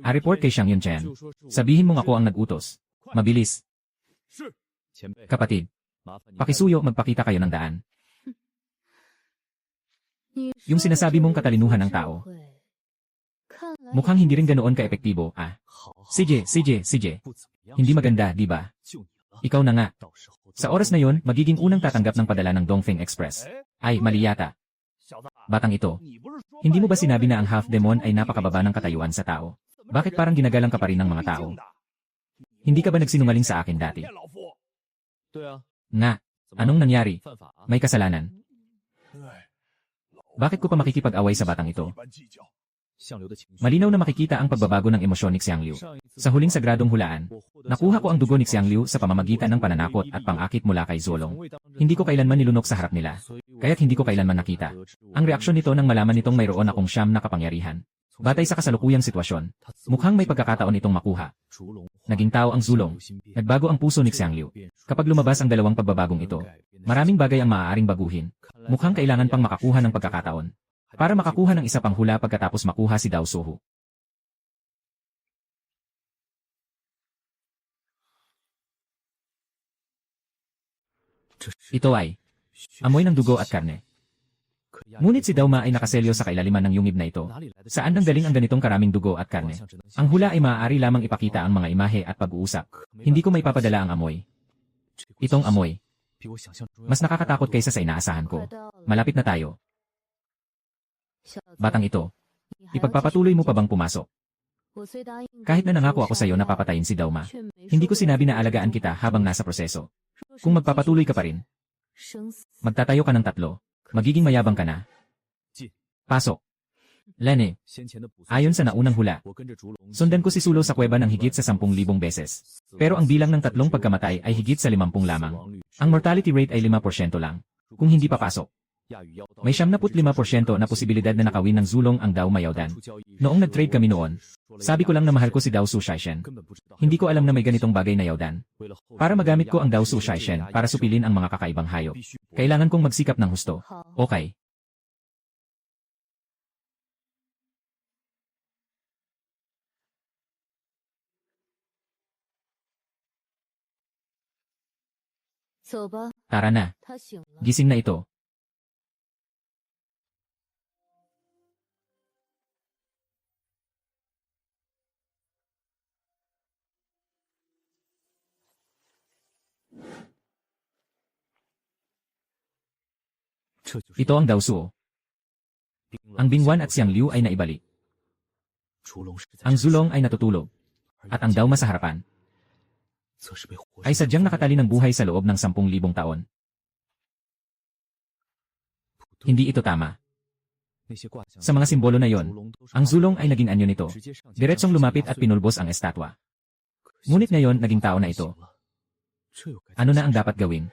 A-report kay Xiang Yunchen. Sabihin mong ako ang nag-utos. Mabilis. Kapatid, pakisuyo magpakita kayo ng daan. Yung sinasabi mong katalinuhan ng tao, mukhang hindi rin ganoon ka-epektibo, ah. CJ. Hindi maganda, di ba? Ikaw na nga. Sa oras na yon, magiging unang tatanggap ng padala ng Dongfeng Express. Ay, mali yata. Batang ito, hindi mo ba sinabi na ang half-demon ay napakababa ng katayuan sa tao? Bakit parang ginagalang ka pa rin ng mga tao? Hindi ka ba nagsinungaling sa akin dati? Nga, anong nangyari? May kasalanan. Bakit ko pa makikipag-away sa batang ito? Malinaw na makikita ang pagbabago ng emosyon ni Xiang Liu. Sa huling sagradong hulaan, nakuha ko ang dugo ni Xiang Liu sa pamamagitan ng pananakot at pang-akit mula kay Zolong. Hindi ko kailanman nilunok sa harap nila, kaya't hindi ko kailanman nakita. Ang reaksyon nito nang malaman nitong mayroon akong siyam na kapangyarihan. Batay sa kasalukuyang sitwasyon, mukhang may pagkakataon itong makuha. Naging tao ang Zulong. Nagbago ang puso ni Xiang Liu. Kapag lumabas ang dalawang pagbabagong ito, maraming bagay ang maaaring baguhin. Mukhang kailangan pang makakuha ng pagkakataon para makakuha ng isa pang hula pagkatapos makuha si Dao Sohu. Ito ay amoy ng dugo at karne. Ngunit si Dao Ma ay nakaselyo sa kailaliman ng yungib na ito. Saan nanggaling ang ganitong karaming dugo at karne? Ang hula ay maaari lamang ipakita ang mga imahe at pag-uusap. Hindi ko maipapadala ang amoy. Itong amoy, mas nakakatakot kaysa sa inaasahan ko. Malapit na tayo. Batang ito, ipagpapatuloy mo pa bang pumasok? Kahit na nangako ako sa iyo na papatayin si Dao Ma, hindi ko sinabi na alagaan kita habang nasa proseso. Kung magpapatuloy ka pa rin, magtatayo ka ng 3, magiging mayabang ka na. Pasok. Lene, ayon sa naunang hula, sundan ko si Sulo sa kuweba ng higit sa 10,000 beses. Pero ang bilang ng 3 pagkamatay ay higit sa 50 lamang. Ang mortality rate ay 5% lang. Kung hindi papasok, may 75% na posibilidad na nakawin ng Zulong ang Dao Mayaudan. Noong nag-trade kami noon, sabi ko lang na mahal ko si Dao Su Shaishen. Hindi ko alam na may ganitong bagay na Yaudan. Para magamit ko ang Dao Su Shaishen para supilin ang mga kakaibang hayop, kailangan kong magsikap ng husto. Okay. Tara na. Gising na ito. Ito ang Dao Suo. Ang Bingwan at Xiang Liu ay naibalik. Ang Zulong ay natutulog. At ang Dao Ma sa harapan ay sadyang nakatali ng buhay sa loob ng 10,000 taon. Hindi ito tama. Sa mga simbolo na yon, ang Zulong ay naging anyo nito. Diretsong lumapit at pinulbos ang estatwa. Ngunit ngayon naging tao na ito. Ano na ang dapat gawin?